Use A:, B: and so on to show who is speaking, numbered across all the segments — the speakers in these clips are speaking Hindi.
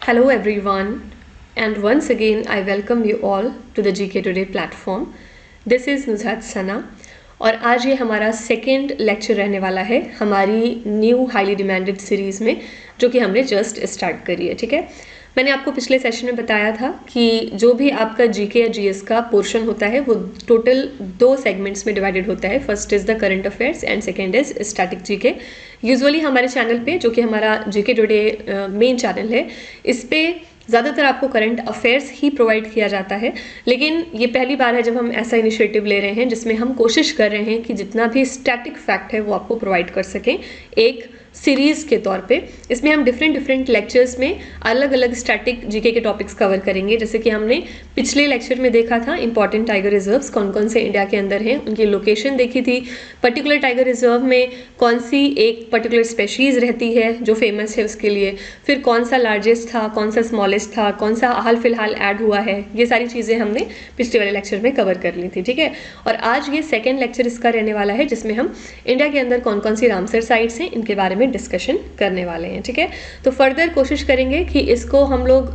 A: Hello everyone, and once again I welcome you all to the GK Today platform. This is Nuzhat सना और आज ये हमारा सेकेंड लेक्चर रहने वाला है हमारी न्यू हाईली डिमांडेड सीरीज़ में, जो कि हमने जस्ट स्टार्ट करी है। ठीक है, मैंने आपको पिछले सेशन में बताया था कि जो भी आपका जीके या जीएस का पोर्शन होता है वो टोटल 2 सेगमेंट्स में डिवाइडेड होता है। First is the current affairs and second is static GK. Usually हमारे चैनल पे, जो कि हमारा जीके टुडे मेन चैनल है, इस पे ज़्यादातर आपको करंट अफेयर्स ही प्रोवाइड किया जाता है, लेकिन ये पहली बार है जब हम ऐसा इनिशिएटिव ले रहे हैं जिसमें हम कोशिश कर रहे हैं कि जितना भी स्टैटिक फैक्ट है वो आपको प्रोवाइड कर सकें एक सीरीज़ के तौर पे। इसमें हम डिफरेंट लेक्चर्स में अलग अलग स्टैटिक जीके के टॉपिक्स कवर करेंगे। जैसे कि हमने पिछले लेक्चर में देखा था इंपॉर्टेंट टाइगर रिजर्व्स कौन कौन से इंडिया के अंदर हैं, उनकी लोकेशन देखी थी, पर्टिकुलर टाइगर रिजर्व में कौन सी एक पर्टिकुलर स्पेशीज़ रहती है जो फेमस है उसके लिए, फिर कौन सा लार्जेस्ट था, कौन सा स्मॉलेस्ट था, कौन सा हाल फिलहाल ऐड हुआ है, ये सारी चीज़ें हमने पिछले वाले लेक्चर में कवर कर ली थी। ठीक है, और आज ये सेकेंड लेक्चर इसका रहने वाला है जिसमें हम इंडिया के अंदर कौन कौन सी रामसर साइट्स हैं इनके बारे में डिस्कशन करने वाले हैं। ठीक है, तो फर्दर कोशिश करेंगे कि इसको हम लोग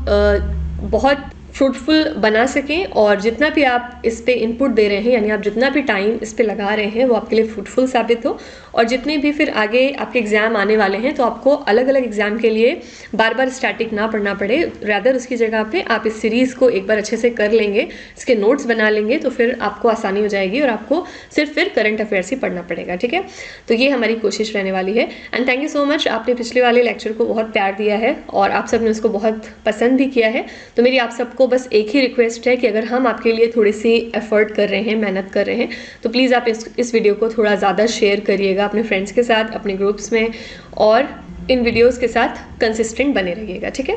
A: बहुत फ्रूटफुल बना सकें और जितना भी आप इस पे इनपुट दे रहे हैं, यानी आप जितना भी टाइम इस पे लगा रहे हैं, वो आपके लिए फ्रूटफुल साबित हो। और जितने भी फिर आगे आपके एग्जाम आने वाले हैं तो आपको अलग अलग एग्जाम के लिए बार बार स्टैटिक ना पढ़ना पड़े, रैदर उसकी जगह पे आप इस सीरीज़ को एक बार अच्छे से कर लेंगे, इसके नोट्स बना लेंगे, तो फिर आपको आसानी हो जाएगी और आपको सिर्फ फिर करंट अफेयर्स ही पढ़ना पड़ेगा। ठीक है, तो ये हमारी कोशिश रहने वाली है। And thank you so much, आपने पिछले वाले लेक्चर को बहुत प्यार दिया है और आप सब ने उसको बहुत पसंद भी किया है। तो मेरी आप सबको बस एक ही रिक्वेस्ट है कि अगर हम आपके लिए थोड़ी सी एफर्ट कर रहे हैं, मेहनत कर रहे हैं, तो प्लीज़ आप इस वीडियो को थोड़ा ज़्यादा शेयर करिएगा अपने फ्रेंड्स के साथ, अपने ग्रुप्स में, और इन वीडियोस के साथ कंसिस्टेंट बने रहिएगा। ठीक है,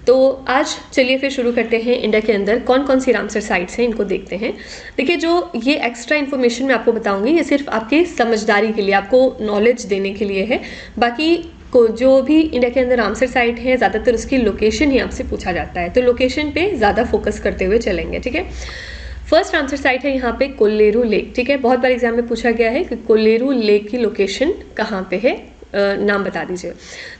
A: तो आज चलिए फिर शुरू करते हैं। इंडिया के अंदर कौन कौन सी रामसर साइट्स हैं इनको देखते हैं। देखिए, जो ये एक्स्ट्रा इन्फॉर्मेशन मैं आपको बताऊंगी ये सिर्फ आपकी समझदारी के लिए, आपको नॉलेज देने के लिए है। बाकी को जो भी इंडिया के अंदर रामसर साइट है ज़्यादातर उसकी लोकेशन ही आपसे पूछा जाता है, तो लोकेशन पे ज़्यादा फोकस करते हुए चलेंगे। ठीक है, फर्स्ट रामसर साइट है यहाँ पे कोल्लेरू लेक। ठीक है, बहुत बार एग्जाम में पूछा गया है कि कोल्लेरू लेक की लोकेशन कहाँ पे है, नाम बता दीजिए।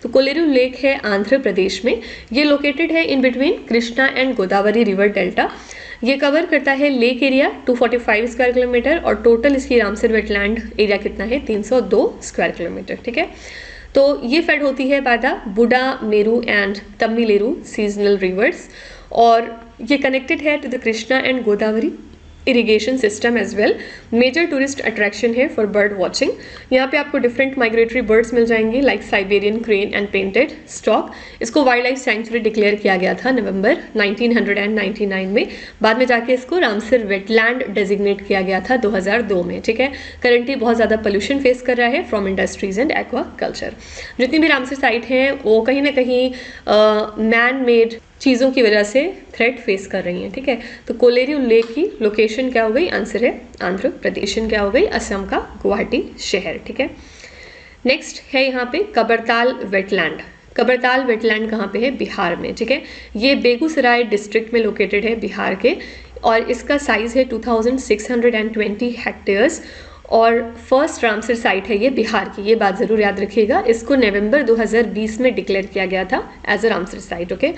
A: तो कोल्लेरू लेक है आंध्र प्रदेश में। ये लोकेटेड है in between Krishna and Godavari river delta. ये कवर करता है लेक एरिया 245 स्क्वायर किलोमीटर और टोटल इसकी रामसर वेटलैंड एरिया कितना है, 302 स्क्वायर किलोमीटर। ठीक है, तो ये फेड होती है by the बुडा Meru and तमिलेरू seasonal rivers, और ये कनेक्टेड है to the Krishna and Godavari irrigation system as well. Major tourist attraction है फॉर बर्ड वॉचिंग। यहाँ पे आपको डिफरेंट माइग्रेटरी बर्ड्स मिल जाएंगी like Siberian crane and painted stork. इसको वाइल्ड लाइफ सेंचुरी डिक्लेयर किया गया था नवंबर 1999 में। बाद में जाके इसको रामसर वेटलैंड डेजिग्नेट किया गया था 2002 में। ठीक है, करंटली बहुत ज़्यादा पोल्यूशन फेस कर रहा है from industries and aqua culture. जितनी भी रामसर साइट हैं वो कहीं ना कहीं मैन मेड चीज़ों की वजह से थ्रेट फेस कर रही हैं। ठीक है, तो कोल्लेरू लेक की लोकेशन क्या हो गई, आंसर है आंध्र प्रदेश। क्या हो गई, असम का गुवाहाटी शहर। ठीक है, नेक्स्ट है यहाँ पे कबरताल वेटलैंड। कबरताल वेटलैंड कहाँ पे है, बिहार में। ठीक है, ये बेगूसराय डिस्ट्रिक्ट में लोकेटेड है बिहार के, और इसका साइज है 2620 हेक्टेयर्स और फर्स्ट रामसर साइट है ये बिहार की। ये बात ज़रूर याद रखिएगा, इसको नवंबर 2020 में डिक्लेयर किया गया था as a Ramsar site. Okay,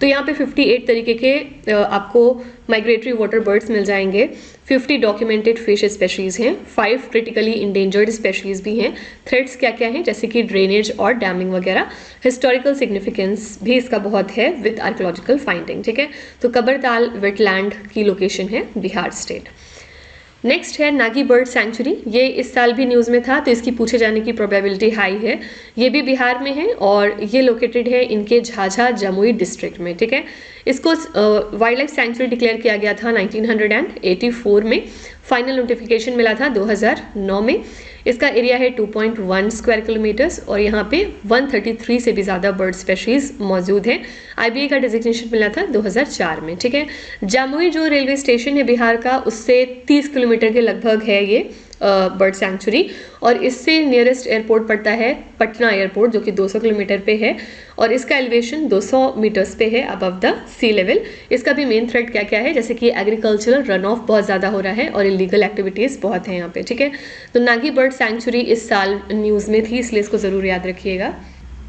A: तो यहाँ पे 58 तरीके के आपको माइग्रेटरी वाटर बर्ड्स मिल जाएंगे, 50 डॉक्यूमेंटेड फिश स्पेशीज़ हैं, 5 क्रिटिकली इंडेंजर्ड स्पेशीज़ भी हैं। थ्रेट्स क्या क्या हैं, जैसे कि ड्रेनेज और डैमिंग वगैरह। हिस्टोरिकल सिग्निफिकेंस भी इसका बहुत है विद आर्कोलॉजिकल फाइंडिंग। ठीक है, तो कबरताल वेटलैंड की लोकेशन है बिहार स्टेट। नेक्स्ट है नागी बर्ड सेंचुरी। ये इस साल भी न्यूज़ में था, तो इसकी पूछे जाने की प्रोबेबिलिटी हाई है। ये भी बिहार में है और ये लोकेटेड है इनके झाझा जमुई डिस्ट्रिक्ट में। ठीक है, इसको वाइल्ड लाइफ सेंचुरी डिक्लेयर किया गया था 1984 में। फाइनल नोटिफिकेशन मिला था 2009 में। इसका एरिया है 2.1 स्क्वायर किलोमीटर्स और यहाँ पे 133 से भी ज़्यादा बर्ड स्पेशीज़ मौजूद हैं। IBA का डेजिग्नेशन मिला था 2004 में। ठीक है, जामुई जो रेलवे स्टेशन है बिहार का, उससे 30 किलोमीटर के लगभग है ये बर्ड सेंचुरी, और इससे नियरेस्ट एयरपोर्ट पड़ता है पटना एयरपोर्ट, जो कि 200 किलोमीटर पे है, और इसका एलिवेशन 200 मीटर्स पे है अबव द सी लेवल। इसका भी मेन थ्रेट क्या क्या है, जैसे कि एग्रीकल्चरल रन ऑफ बहुत ज़्यादा हो रहा है और इलीगल एक्टिविटीज़ बहुत हैं यहाँ पे। ठीक है, तो नागी बर्ड सेंचुरी इस साल न्यूज़ में थी, इसलिए इसको ज़रूर याद रखिएगा।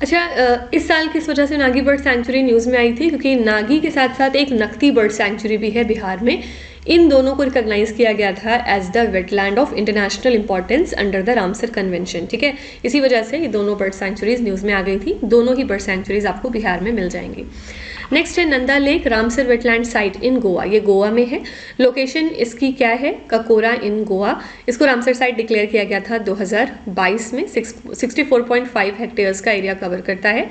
A: अच्छा, इस साल किस वजह से नागी बर्ड सैंक्चुरी न्यूज़ में आई थी, क्योंकि नागी के साथ साथ एक नकती बर्ड सैंक्चुरी भी है बिहार में। इन दोनों को रिकॉग्नाइज किया गया था as the wetland of international importance under the Ramsar convention, ठीक है। इसी वजह से ये दोनों बर्ड सैंक्चुरीज न्यूज़ में आ गई थी। दोनों ही बर्ड सैंक्चुरीज आपको बिहार में मिल जाएंगी। नेक्स्ट है Nanda lake Ramsar wetland site in Goa. ये गोवा में है। लोकेशन इसकी क्या है, ककोरा इन गोवा। इसको रामसर साइट डिक्लेयर किया गया था 2022 में। 64.5 हेक्टेयर्स का एरिया कवर करता है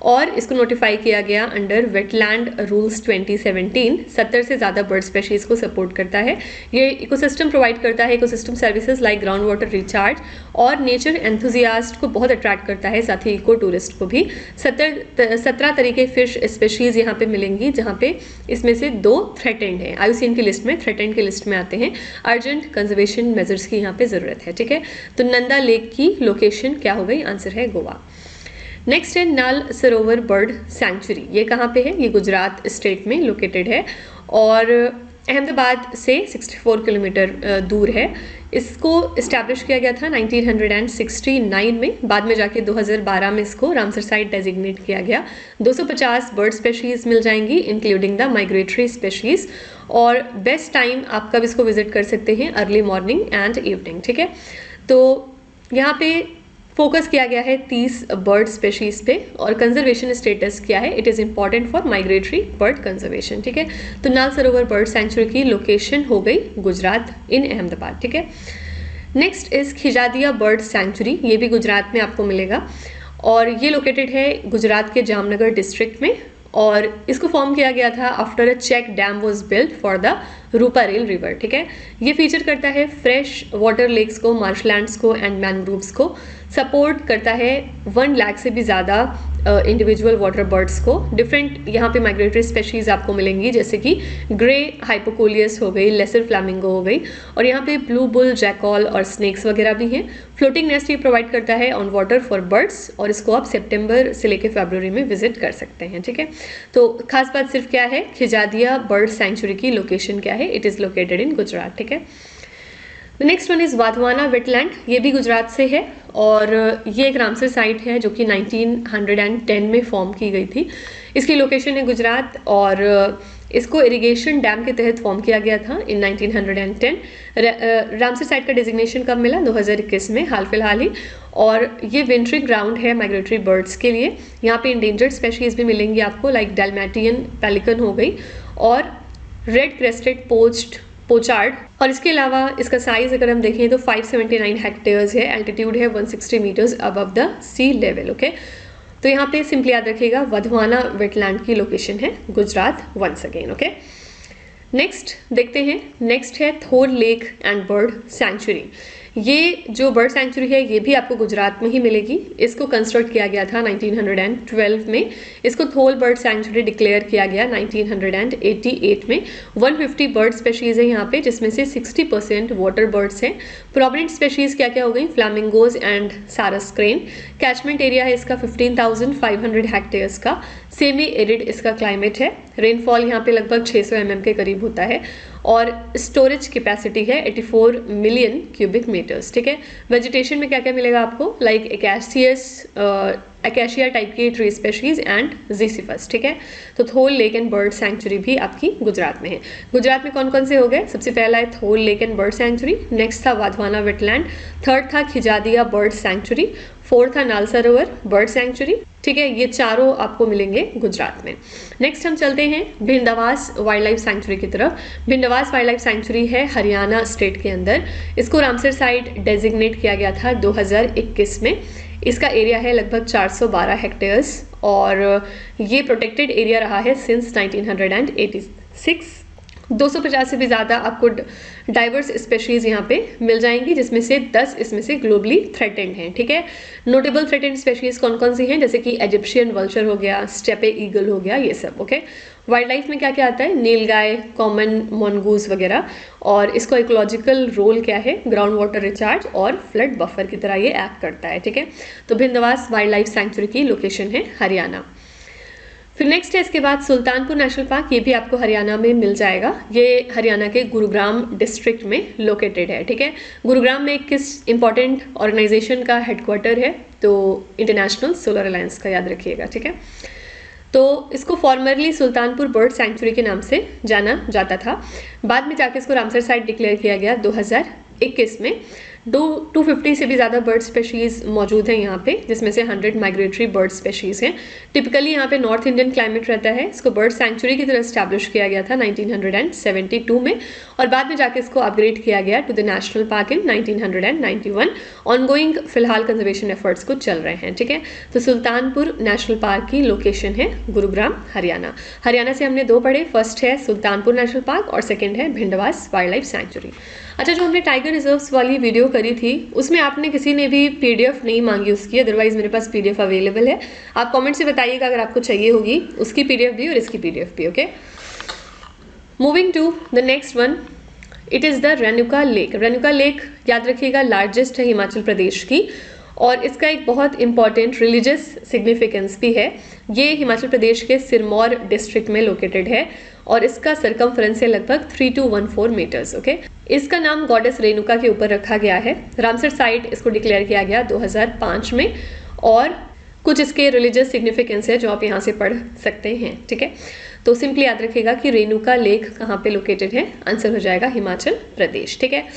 A: और इसको नोटिफाई किया गया अंडर वेटलैंड रूल्स 2017। 70 से ज़्यादा बर्ड स्पेशीज को सपोर्ट करता है। ये इकोसिस्टम प्रोवाइड करता है, ecosystem services like ground water recharge, और नेचर एंथुजियास्ट को बहुत अट्रैक्ट करता है, साथ ही इको टूरिस्ट को भी। 17 तरीके फिश स्पेशीज यहाँ पे मिलेंगी, जहाँ पे इसमें से 2 थ्रेटेंड हैं। IUCN की लिस्ट में, थ्रेटेंड की लिस्ट में आते हैं। अर्जेंट कंजर्वेशन मेजर्स की यहाँ पे ज़रूरत है, ठीक है। तो नंदा लेक की लोकेशन क्या हो गई, आंसर है गोवा। नेक्स्ट है नाल सरोवर बर्ड सैंक्चुरी। ये कहाँ पे है, ये गुजरात स्टेट में लोकेटेड है और अहमदाबाद से 64 किलोमीटर दूर है। इसको इस्टेब्लिश किया गया था 1969 में। बाद में जाके 2012 में इसको रामसर साइट डेजिग्नेट किया गया। 250 बर्ड स्पेशीज मिल जाएंगी इंक्लूडिंग द माइग्रेटरी स्पेशीज। और बेस्ट टाइम आप कब इसको विजिट कर सकते हैं, अर्ली मॉर्निंग एंड इवनिंग, ठीक है। तो यहाँ पे फोकस किया गया है 30 बर्ड स्पेशीज पे और कंजर्वेशन स्टेटस क्या है, it is important for migratory bird conservation, ठीक है। तो नाल सरोवर बर्ड सेंचुरी की लोकेशन हो गई गुजरात इन अहमदाबाद, ठीक है। Next is Khijadia bird sanctuary. ये भी गुजरात में आपको मिलेगा और ये लोकेटेड है गुजरात के जामनगर डिस्ट्रिक्ट में और इसको फॉर्म किया गया था after a check dam was built for the Ruparel river, ठीक है। ये फीचर करता है फ्रेश वाटर लेक्स को, मार्शलैंड्स को एंड मैनग्रोव्स को। सपोर्ट करता है 1 लाख से भी ज़्यादा इंडिविजुअल वाटर बर्ड्स को। डिफरेंट यहाँ पे माइग्रेटरी स्पेशीज आपको मिलेंगी, जैसे कि ग्रे हाइपोकोलियस हो गई, लेसर फ्लैमिंगो हो गई, और यहाँ पे ब्लू बुल, जैकॉल और स्नेक्स वगैरह भी हैं। फ्लोटिंग नेस्ट ये प्रोवाइड करता है ऑन वाटर फॉर बर्ड्स और इसको आप सितंबर से लेकर फरवरी में विजिट कर सकते हैं, ठीक है। तो खास बात सिर्फ क्या है, खिजादिया बर्ड सेंचुरी की लोकेशन क्या है, it is located in Gujarat, ठीक है। The next one is Wadhwana wetland. ये भी गुजरात से है और ये एक रामसर साइट है जो कि 1910 में फॉर्म की गई थी। इसकी लोकेशन है गुजरात और इसको इरिगेशन डैम के तहत फॉर्म किया गया था इन 1910। रामसर साइट का डिजिग्नेशन कब मिला, 2021 में, हाल फिलहाल ही। और ये विंटरिंग ग्राउंड है माइग्रेटरी बर्ड्स के लिए। यहाँ पे इंडेंजर्ड स्पेशीज भी मिलेंगी आपको, लाइक डैलमेटियन पेलिकन हो गई और रेड क्रेस्टेड पोचार्ड। और इसके अलावा इसका साइज अगर हम देखें तो 579 हेक्टेयर्स है, एल्टीट्यूड है 160 metres above the sea level, okay. तो यहाँ पे सिंपली याद रखिएगा वाधवाना वेटलैंड की लोकेशन है Gujarat once again, okay. Next देखते हैं, नेक्स्ट है Thol lake and bird sanctuary. ये जो बर्ड सेंचुरी है ये भी आपको गुजरात में ही मिलेगी। इसको कंस्ट्रक्ट किया गया था 1912 में। इसको थोल बर्ड सेंचुरी डिक्लेयर किया गया 1988 में। 150 बर्ड स्पेशीज है यहाँ पे, जिसमें से 60% वाटर बर्ड्स हैं। प्रोमिनेंट स्पेशीज क्या क्या हो गई, फ्लैमिंगोज एंड सारस क्रेन। कैचमेंट एरिया है इसका 15,500 हेक्टेयर्स का। सेमी एरिड इसका क्लाइमेट है। रेनफॉल यहाँ पे लगभग 600 mm के करीब होता है और स्टोरेज कैपेसिटी है 84 मिलियन क्यूबिक मीटर्स, ठीक है। वेजिटेशन में क्या क्या मिलेगा आपको, लाइक एकेशिया टाइप की ट्री स्पेशीज एंड ज़ीसिफस, ठीक है। तो थोल लेक एंड बर्ड सेंचुरी भी आपकी गुजरात में है। गुजरात में कौन कौन से हो गए, सबसे पहला है Thol lake and bird sanctuary, next था वाधवाना वेटलैंड, थर्ड था खिजादिया बर्ड सेंचुरी, फोर्थ था नाल सरोवर बर्ड सेंचुरी, ठीक है। ये चारों आपको मिलेंगे गुजरात में। नेक्स्ट हम चलते हैं भिंडवास वाइल्ड लाइफ सेंचुरी की तरफ। भिंडवास वाइल्ड लाइफ सेंचुरी है हरियाणा स्टेट के अंदर। इसको रामसर साइट डेजिग्नेट किया गया था 2021 में। इसका एरिया है लगभग 412 हेक्टेयर्स और ये प्रोटेक्टेड एरिया रहा है सिंस 1986। 250 से भी ज़्यादा आपको डाइवर्स स्पेशीज यहाँ पे मिल जाएंगी, जिसमें से 10 इसमें से ग्लोबली थ्रेटेंड हैं, ठीक है। नोटेबल थ्रेटेंड स्पेशीज कौन कौन सी हैं, जैसे कि इजिप्शियन वल्चर हो गया, स्टेपे ईगल हो गया, ये सब, ओके। वाइल्ड लाइफ में क्या क्या आता है, नीलगाय, कॉमन मॉनगूज वगैरह। और इसका इकोलॉजिकल रोल क्या है, ग्राउंड वाटर रिचार्ज और फ्लड बफर की तरह ये एक्ट करता है, ठीक है। तो भिंडवास वाइल्ड लाइफ सेंचुरी की लोकेशन है हरियाणा। फिर नेक्स्ट है इसके बाद सुल्तानपुर नेशनल पार्क, ये भी आपको हरियाणा में मिल जाएगा। ये हरियाणा के गुरुग्राम डिस्ट्रिक्ट में लोकेटेड है, ठीक है। गुरुग्राम में किस इंपॉर्टेंट ऑर्गेनाइजेशन का हेडक्वार्टर है, तो इंटरनेशनल सोलर अलायंस का, याद रखिएगा, ठीक है। तो इसको फॉर्मरली सुल्तानपुर बर्ड सैंक्चुरी के नाम से जाना जाता था। बाद में जाके इसको रामसर साइट डिक्लेयर किया गया 2021 में। 250 से भी ज़्यादा बर्ड स्पेशीज़ मौजूद हैं यहाँ पे, जिसमें से 100 माइग्रेटरी बर्ड स्पेशीज़ हैं। टिपिकली यहाँ पे नॉर्थ इंडियन क्लाइमेट रहता है। इसको बर्ड सैंक्चुरी की तरह स्टैब्लिश किया गया था 1972 में, और बाद में जाके इसको अपग्रेड किया गया to the national park in 1991। Ongoing फिलहाल कंजर्वेशन एफर्ट्स को चल रहे हैं, ठीक है। तो सुल्तानपुर नेशनल पार्क की लोकेशन है गुरुग्राम, हरियाणा। हरियाणा से हमने दो पढ़े, फर्स्ट है सुल्तानपुर नेशनल पार्क और सेकेंड है भिंडवास वाइल्ड लाइफ सैंक्चुरी। अच्छा, जो हमने टाइगर रिजर्व्स वाली वीडियो करी थी उसमें आपने किसी ने भी पीडीएफ नहीं मांगी उसकी, अदरवाइज मेरे पास पीडीएफ अवेलेबल है। आप कमेंट से बताइएगा अगर आपको चाहिए होगी उसकी पीडीएफ भी और इसकी पीडीएफ भी, okay. Moving to the next one, it is the Renuka lake. Renuka lake याद रखिएगा लार्जेस्ट है हिमाचल प्रदेश की, और इसका एक बहुत इंपॉर्टेंट रिलीजियस सिग्निफिकेंस भी है। ये हिमाचल प्रदेश के सिरमौर डिस्ट्रिक्ट में लोकेटेड है और इसका सरकमफ्रेंस है लगभग 3214 मीटर्स, ओके। इसका नाम गॉडेस रेणुका के ऊपर रखा गया है। रामसर साइट इसको डिक्लेयर किया गया 2005 में, और कुछ इसके रिलीजियस सिग्निफिकेंस है जो आप यहाँ से पढ़ सकते हैं, ठीक है। तो सिंपली याद रखिएगा कि रेणुका लेक कहाँ पे लोकेटेड है, आंसर हो जाएगा हिमाचल प्रदेश, ठीक है।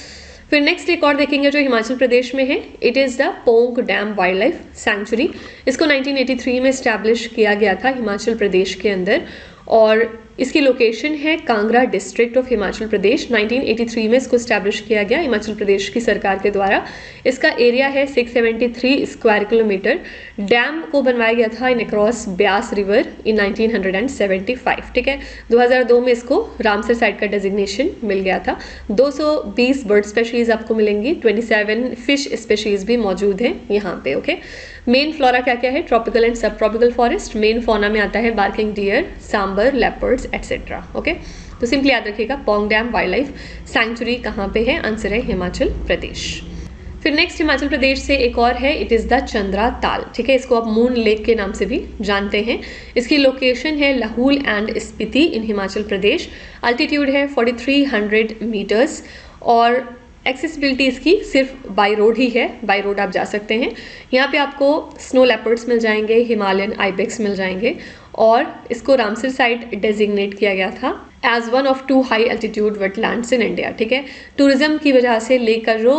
A: फिर नेक्स्ट एक और देखेंगे जो हिमाचल प्रदेश में है, it is the Pong dam wildlife sanctuary. इसको 1983 में स्टैब्लिश किया गया था हिमाचल प्रदेश के अंदर, और इसकी लोकेशन है कांगड़ा डिस्ट्रिक्ट ऑफ हिमाचल प्रदेश। 1983 में इसको स्टैब्लिश किया गया हिमाचल प्रदेश की सरकार के द्वारा। इसका एरिया है 673 स्क्वायर किलोमीटर। डैम को बनवाया गया था in across Beas river in 1975, ठीक है। 2002 में इसको रामसर साइट का डेजिग्नेशन मिल गया था। 220 बर्ड स्पेशीज आपको मिलेंगी, 27 फिश स्पेशीज भी मौजूद हैं यहाँ पे, ओके। मेन फ्लोरा क्या क्या है, tropical and sub tropical forest. Main fauna में आता है barking deer, sambar, leopards etcetera, okay. तो सिंपली याद रखिएगा Pong dam wildlife sanctuary कहाँ पे है, आंसर है हिमाचल प्रदेश। फिर नेक्स्ट हिमाचल प्रदेश से एक और है, इट इज़ द चंद्रा ताल, ठीक है। इसको आप मून लेक के नाम से भी जानते हैं। इसकी लोकेशन है Lahaul and Spiti in Himachal Pradesh. Altitude है 4300 मीटर्स, और एक्सेसिबिलिटी इसकी सिर्फ बाई रोड ही है, बाई रोड आप जा सकते हैं। यहाँ पे आपको स्नो लेपर्ड्स मिल जाएंगे, हिमालयन आइबेक्स मिल जाएंगे, और इसको रामसर साइट डेजिग्नेट किया गया था as one of 2 high altitude wetlands in India, ठीक है। टूरिज्म की वजह से लेक का जो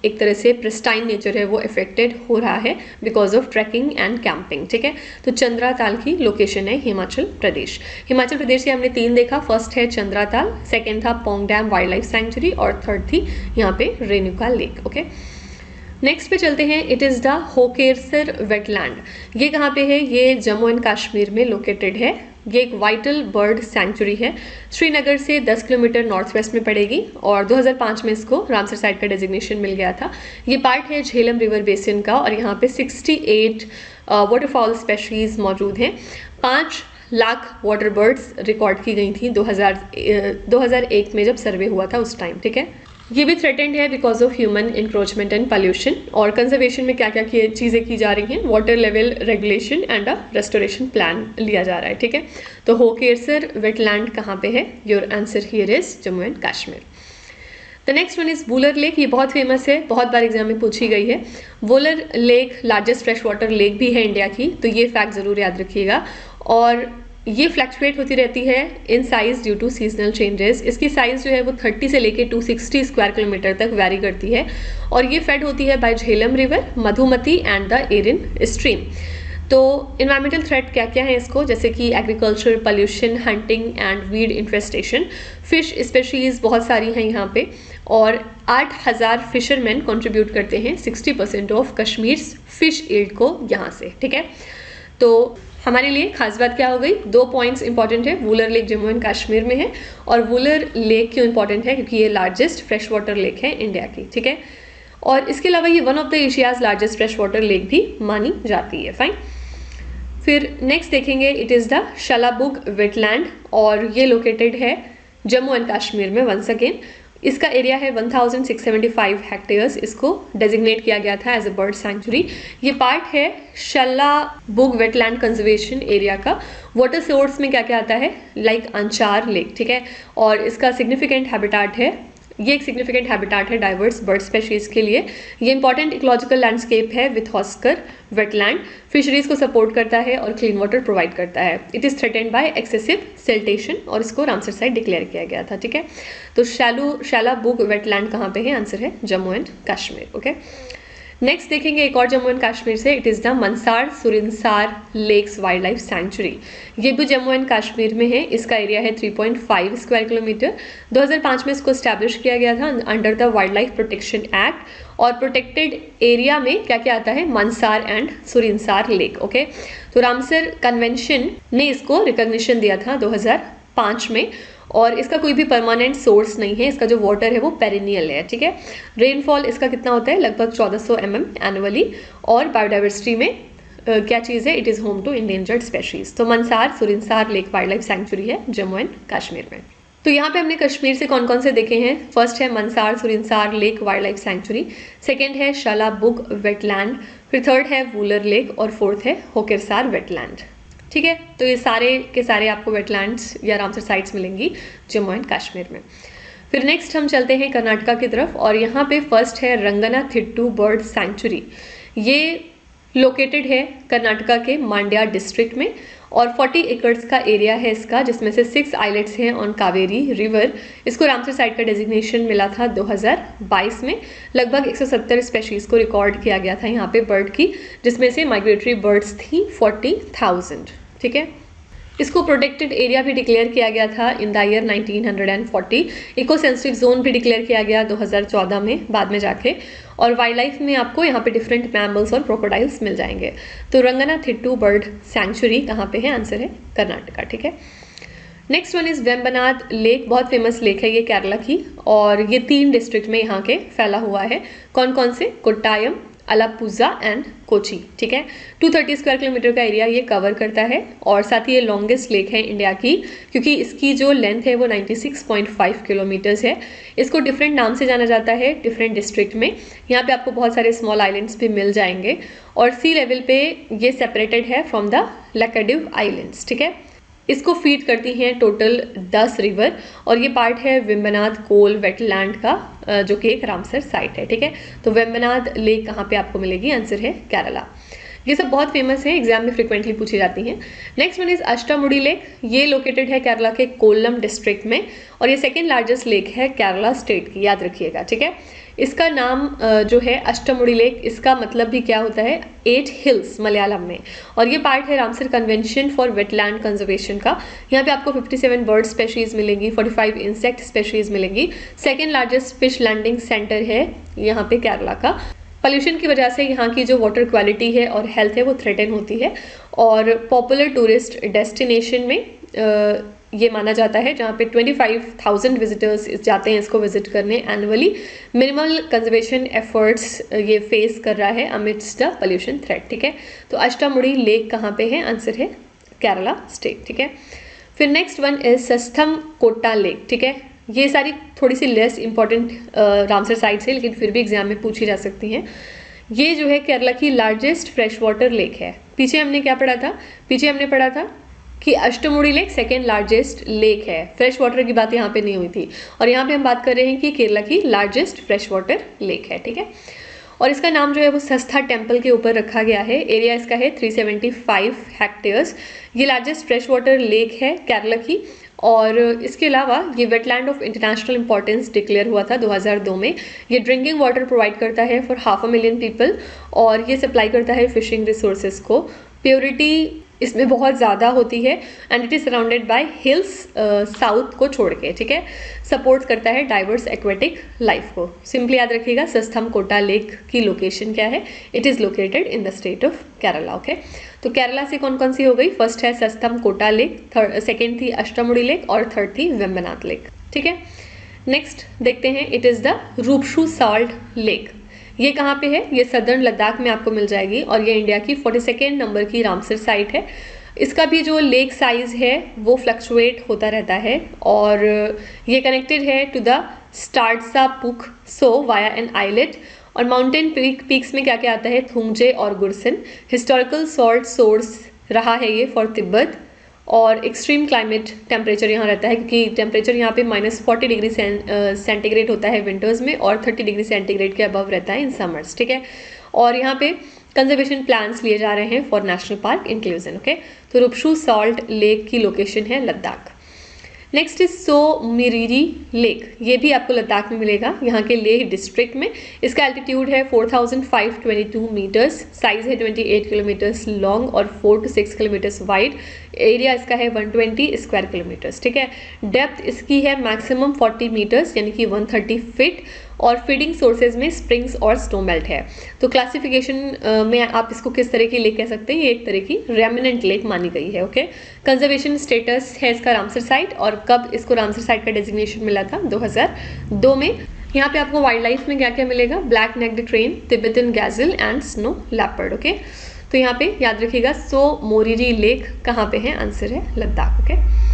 A: एक तरह से प्रिस्टाइन नेचर है वो अफेक्टेड हो रहा है because of trekking and camping, ठीक है। तो चंद्रा ताल की लोकेशन है हिमाचल प्रदेश। हिमाचल प्रदेश से हमने 3 देखा, फर्स्ट है चंद्रा ताल, सेकेंड था Pong dam wildlife sanctuary, और थर्ड थी यहाँ पे रेणुका लेक, ओके। नेक्स्ट पे चलते हैं, इट इज़ द होकेरसर वेटलैंड। ये कहाँ पे है, ये जम्मू एंड कश्मीर में लोकेटेड है। ये एक वाइटल बर्ड सैंक्चुरी है, श्रीनगर से 10 किलोमीटर नॉर्थ वेस्ट में पड़ेगी, और 2005 में इसको रामसर साइट का डेजिग्नेशन मिल गया था। ये पार्ट है झेलम रिवर बेसिन का, और यहाँ पे 68 वाटरफॉल स्पेशीज मौजूद हैं। 5 लाख वाटर बर्ड्स रिकॉर्ड की गई थी 2001 में जब सर्वे हुआ था उस टाइम, ठीक है। ये भी थ्रेटेंड है because of human encroachment and pollution. और कंजर्वेशन में क्या क्या चीज़ें की जा रही हैं, water level regulation and a restoration plan लिया जा रहा है, ठीक है। तो होकेरसर वेटलैंड कहाँ पे है, your answer here is Jammu and Kashmir. The next one is Wular lake. ये बहुत फेमस है, बहुत बार एग्जाम में पूछी गई है। Wular lake largest fresh water lake भी है इंडिया की, तो ये फैक्ट ज़रूर याद रखिएगा। और ये फ्लैक्चुएट होती रहती है in size due to seasonal changes. इसकी साइज जो है वो 30 से लेके 260 स्क्वायर किलोमीटर तक वैरी करती है, और ये फेड होती है by Jhelum river, Madhumati and the Erin stream. तो इन्वायरमेंटल थ्रेट क्या क्या है इसको, जैसे कि agriculture, pollution, hunting and weed infestation. Fish species बहुत सारी हैं यहाँ पे, और 8000 फिशरमैन कंट्रीब्यूट करते हैं 60% ऑफ कश्मीर फिश यील्ड को यहाँ से, ठीक है। तो हमारे लिए खास बात क्या हो गई, 2 पॉइंट्स इंपॉर्टेंट है। वुलर लेक जम्मू एंड कश्मीर में है, और वुलर लेक क्यों इंपॉर्टेंट है, क्योंकि ये लार्जेस्ट फ्रेश वाटर लेक है इंडिया की, ठीक है। और इसके अलावा ये one of the Asia's largest fresh water lake भी मानी जाती है, फाइन। फिर नेक्स्ट देखेंगे, इट इज़ द शलाबुग वेटलैंड, और ये लोकेटेड है जम्मू एंड कश्मीर में वंस अगेन। इसका एरिया है 1675 हेक्टेयर्स। इसको डेजिग्नेट किया गया था एज अ बर्ड सैंक्चुरी। ये पार्ट है शलाबुग वेटलैंड कंजर्वेशन एरिया का। वाटर सोर्स में क्या क्या आता है, लाइक अंचार लेक, ठीक है। और इसका सिग्निफिकेंट हैबिटाट है, ये एक सिग्निफिकेंट हैबिटाट है डाइवर्स बर्ड स्पेशीज के लिए। ये इंपॉर्टेंट इकोलॉजिकल लैंडस्केप है विथ हॉस्कर वेटलैंड, फिशरीज को सपोर्ट करता है और क्लीन वाटर प्रोवाइड करता है। It is threatened by excessive siltation और इसको रामसर साइट डिक्लेयर किया गया था, ठीक है। तो शलाबुग वेटलैंड कहाँ पे है, आंसर है Jammu and Kashmir, okay. Next देखेंगे एक और जम्मू एंड कश्मीर से, it is the Mansar Surinsar lakes wildlife sanctuary. ये भी जम्मू एंड कश्मीर में है। इसका एरिया है 3.5 स्क्वायर किलोमीटर। 2005 में इसको स्टैब्लिश किया गया था under the wild life protection act. और प्रोटेक्टेड एरिया में क्या क्या आता है, Mansar and Surinsar lake, okay. तो रामसर कन्वेंशन ने इसको रिकॉग्निशन दिया था 2005 में। और इसका कोई भी परमानेंट सोर्स नहीं है, इसका जो वाटर है वो पेरिनियल है, ठीक है। रेनफॉल इसका कितना होता है, लगभग 1400 mm एनुअली। और बायोडाइवर्सिटी में क्या चीज़ है, it is home to endangered species. तो Mansar Surinsar lake wildlife sanctuary है जम्मू एंड कश्मीर में। तो यहाँ पे हमने कश्मीर से कौन कौन से देखे हैं। फर्स्ट है Mansar Surinsar lake wildlife sanctuary, second है शलाबुग वेटलैंड, फिर थर्ड है वूलर लेक और फोर्थ है होकेरसार वेटलैंड, ठीक है। तो ये सारे के सारे आपको वेटलैंड्स या रामसर साइट्स मिलेंगी जम्मू एंड कश्मीर में। फिर नेक्स्ट हम चलते हैं कर्नाटका की तरफ और यहाँ पे फर्स्ट है रंगनाथिट्टू बर्ड सैंक्चुरी। ये लोकेटेड है कर्नाटका के मांड्या डिस्ट्रिक्ट में और 40 एकड़्स का एरिया है इसका, जिसमें से 6 आइलेट्स हैं ऑन कावेरी रिवर। इसको रामसर साइट का डेजिग्नेशन मिला था 2022 में। लगभग 170 स्पेशीज को रिकॉर्ड किया गया था यहाँ पे बर्ड की, जिसमें से माइग्रेटरी बर्ड्स थी 40,000, ठीक है। इसको प्रोटेक्टेड एरिया भी डिक्लेयर किया गया था in the year 1940। Eco sensitive zone भी डिक्लेयर किया गया 2014 में बाद में जाके। और वाइल्ड लाइफ में आपको यहाँ पे डिफरेंट मैमल्स और क्रोकोडाइल्स मिल जाएंगे। तो रंगनाथिट्टू बर्ड सैंक्चुरी कहाँ पे है, आंसर है कर्नाटका, ठीक है। Next one is Vembanad lake. बहुत फेमस लेक है ये केरला की और ये 3 डिस्ट्रिक्ट में यहाँ के फैला हुआ है। कौन कौन से, कोट्टायम, अलापुजा एंड कोची, ठीक है। 230 स्क्वायर किलोमीटर का एरिया ये कवर करता है और साथ ही ये लॉन्गेस्ट लेक है इंडिया की, क्योंकि इसकी जो लेंथ है वो 96.5 किलोमीटर्स है। इसको डिफरेंट नाम से जाना जाता है डिफरेंट डिस्ट्रिक्ट में। यहाँ पे आपको बहुत सारे स्मॉल आइलैंड्स भी मिल जाएंगे और सी लेवल पे ये सेपरेटेड है फ्रॉम द लैकाडिव आइलैंड्स, ठीक है। इसको फीड करती हैं टोटल 10 रिवर और ये पार्ट है वेम्बनाड कोल वेटलैंड का, जो कि एक रामसर साइट है, ठीक है। तो वेम्बनाड लेक कहाँ पे आपको मिलेगी, आंसर है केरला। ये सब बहुत फेमस है, एग्जाम में फ्रिक्वेंटली पूछी जाती हैं। Next one is Ashtamudi lake. ये लोकेटेड है केरला के कोल्लम डिस्ट्रिक्ट में और ये सेकेंड लार्जेस्ट लेक है केरला स्टेट की, याद रखिएगा, ठीक है। इसका नाम जो है अष्टामुड़ी लेक, इसका मतलब भी क्या होता है, 8 हिल्स मलयालम में। और ये पार्ट है Ramsar convention for wetland conservation का। यहाँ पे आपको 57 बर्ड स्पेशीज मिलेंगी, 45 इंसेक्ट स्पेशीज मिलेंगी। Second largest fish landing centre है यहाँ पे केरला का। पॉल्यूशन की वजह से यहाँ की जो वाटर क्वालिटी है और हेल्थ है वो थ्रेटन होती है और पॉपुलर टूरिस्ट डेस्टिनेशन में ये माना जाता है, जहाँ पे 25,000 विजिटर्स जाते हैं इसको विजिट करने एनुअली। मिनिमल कंजर्वेशन एफर्ट्स ये फेस कर रहा है अमिड्स द पोल्यूशन थ्रेट, ठीक है। तो अष्टामुड़ी लेक कहाँ पे है, आंसर है केरला स्टेट, ठीक है। फिर next one is Sasthamkotta lake, ठीक है। ये सारी थोड़ी सी लेस इंपॉर्टेंट रामसर साइट्स है, लेकिन फिर भी एग्जाम में पूछी जा सकती हैं। ये जो है केरला की लार्जेस्ट फ्रेश वाटर लेक है। पीछे हमने क्या पढ़ा था, पीछे हमने पढ़ा था कि Ashtamudi lake second largest lake है। फ्रेश वाटर की बात यहाँ पे नहीं हुई थी और यहाँ पे हम बात कर रहे हैं कि केरला की लार्जेस्ट फ्रेश वाटर लेक है, ठीक है। और इसका नाम जो है वो सस्था टेम्पल के ऊपर रखा गया है। एरिया इसका है 375 हेक्टेयर्स। ये लार्जेस्ट फ्रेश वाटर लेक है केरला की और इसके अलावा ये wetland of international importance declare हुआ था 2002 में। ये ड्रिंकिंग वाटर प्रोवाइड करता है फॉर 500,000 पीपल और ये सप्लाई करता है फिशिंग रिसोर्सेज को। प्योरिटी इसमें बहुत ज़्यादा होती है and it is surrounded by hills south को छोड़ के, ठीक है। सपोर्ट करता है डाइवर्स एक्वेटिक लाइफ को। सिंपली याद रखिएगा सस्थम कोटा लेक की लोकेशन क्या है, it is located in the state of Kerala, okay. तो केरला से कौन कौन सी हो गई, फर्स्ट है सस्थम कोटा लेक, सेकेंड थी अष्टामुड़ी लेक और थर्ड थी वेम्बनाड लेक, ठीक है। नेक्स्ट देखते हैं, it is the Rupshu salt lake. ये कहाँ पे है, ये सदर्न लद्दाख में आपको मिल जाएगी और ये इंडिया की 42nd नंबर की रामसर साइट है। इसका भी जो लेक साइज है वो फ्लक्चुएट होता रहता है और ये कनेक्टेड है to the Startsapuk Tso via an inlet. और माउंटेन पीक्स में क्या क्या आता है, थुंगजे और गुरसिन। हिस्टोरिकल सॉल्ट सोर्स रहा है ये फॉर तिब्बत। और एक्सट्रीम क्लाइमेट टेम्परेचर यहाँ रहता है, क्योंकि टेम्परेचर यहाँ पे -40 डिग्री सेंटीग्रेड होता है विंटर्स में और 30 डिग्री सेंटीग्रेड के अबव रहता है इन समर्स, ठीक है। और यहाँ पे कंजर्वेशन प्लान्स लिए जा रहे हैं for national park inclusion, okay. तो रुपशू सॉल्ट लेक की लोकेशन है Ladakh. Next is Tso Moriri lake, ये भी आपको लद्दाख में मिलेगा, यहाँ के लेह डिस्ट्रिक्ट में। इसका एल्टीट्यूड है 4522 मीटर्स, साइज है 28 किलोमीटर्स लॉन्ग और 4 to 6 किलोमीटर्स वाइड। एरिया इसका है 120 स्क्वायर किलोमीटर्स, ठीक है। डेप्थ इसकी है मैक्सिमम 40 मीटर्स यानी कि 130 फीट। और फीडिंग सोर्सेज में स्प्रिंग्स और स्नो मेल्ट है। तो क्लासिफिकेशन में आप इसको किस तरह की लेक कह सकते हैं, ये एक तरह की रेमिनेंट लेक मानी गई है, ओके। कंजर्वेशन स्टेटस है इसका रामसर साइट, और कब इसको रामसर साइट का डेजिग्नेशन मिला था, 2002 में। यहाँ पे आपको वाइल्ड लाइफ में क्या क्या मिलेगा, black necked train, Tibetan gazelle and snow leopard, okay. तो यहाँ पे याद रखिएगा सो मोरिरी लेक कहाँ पे है, आंसर है लद्दाख, ओके।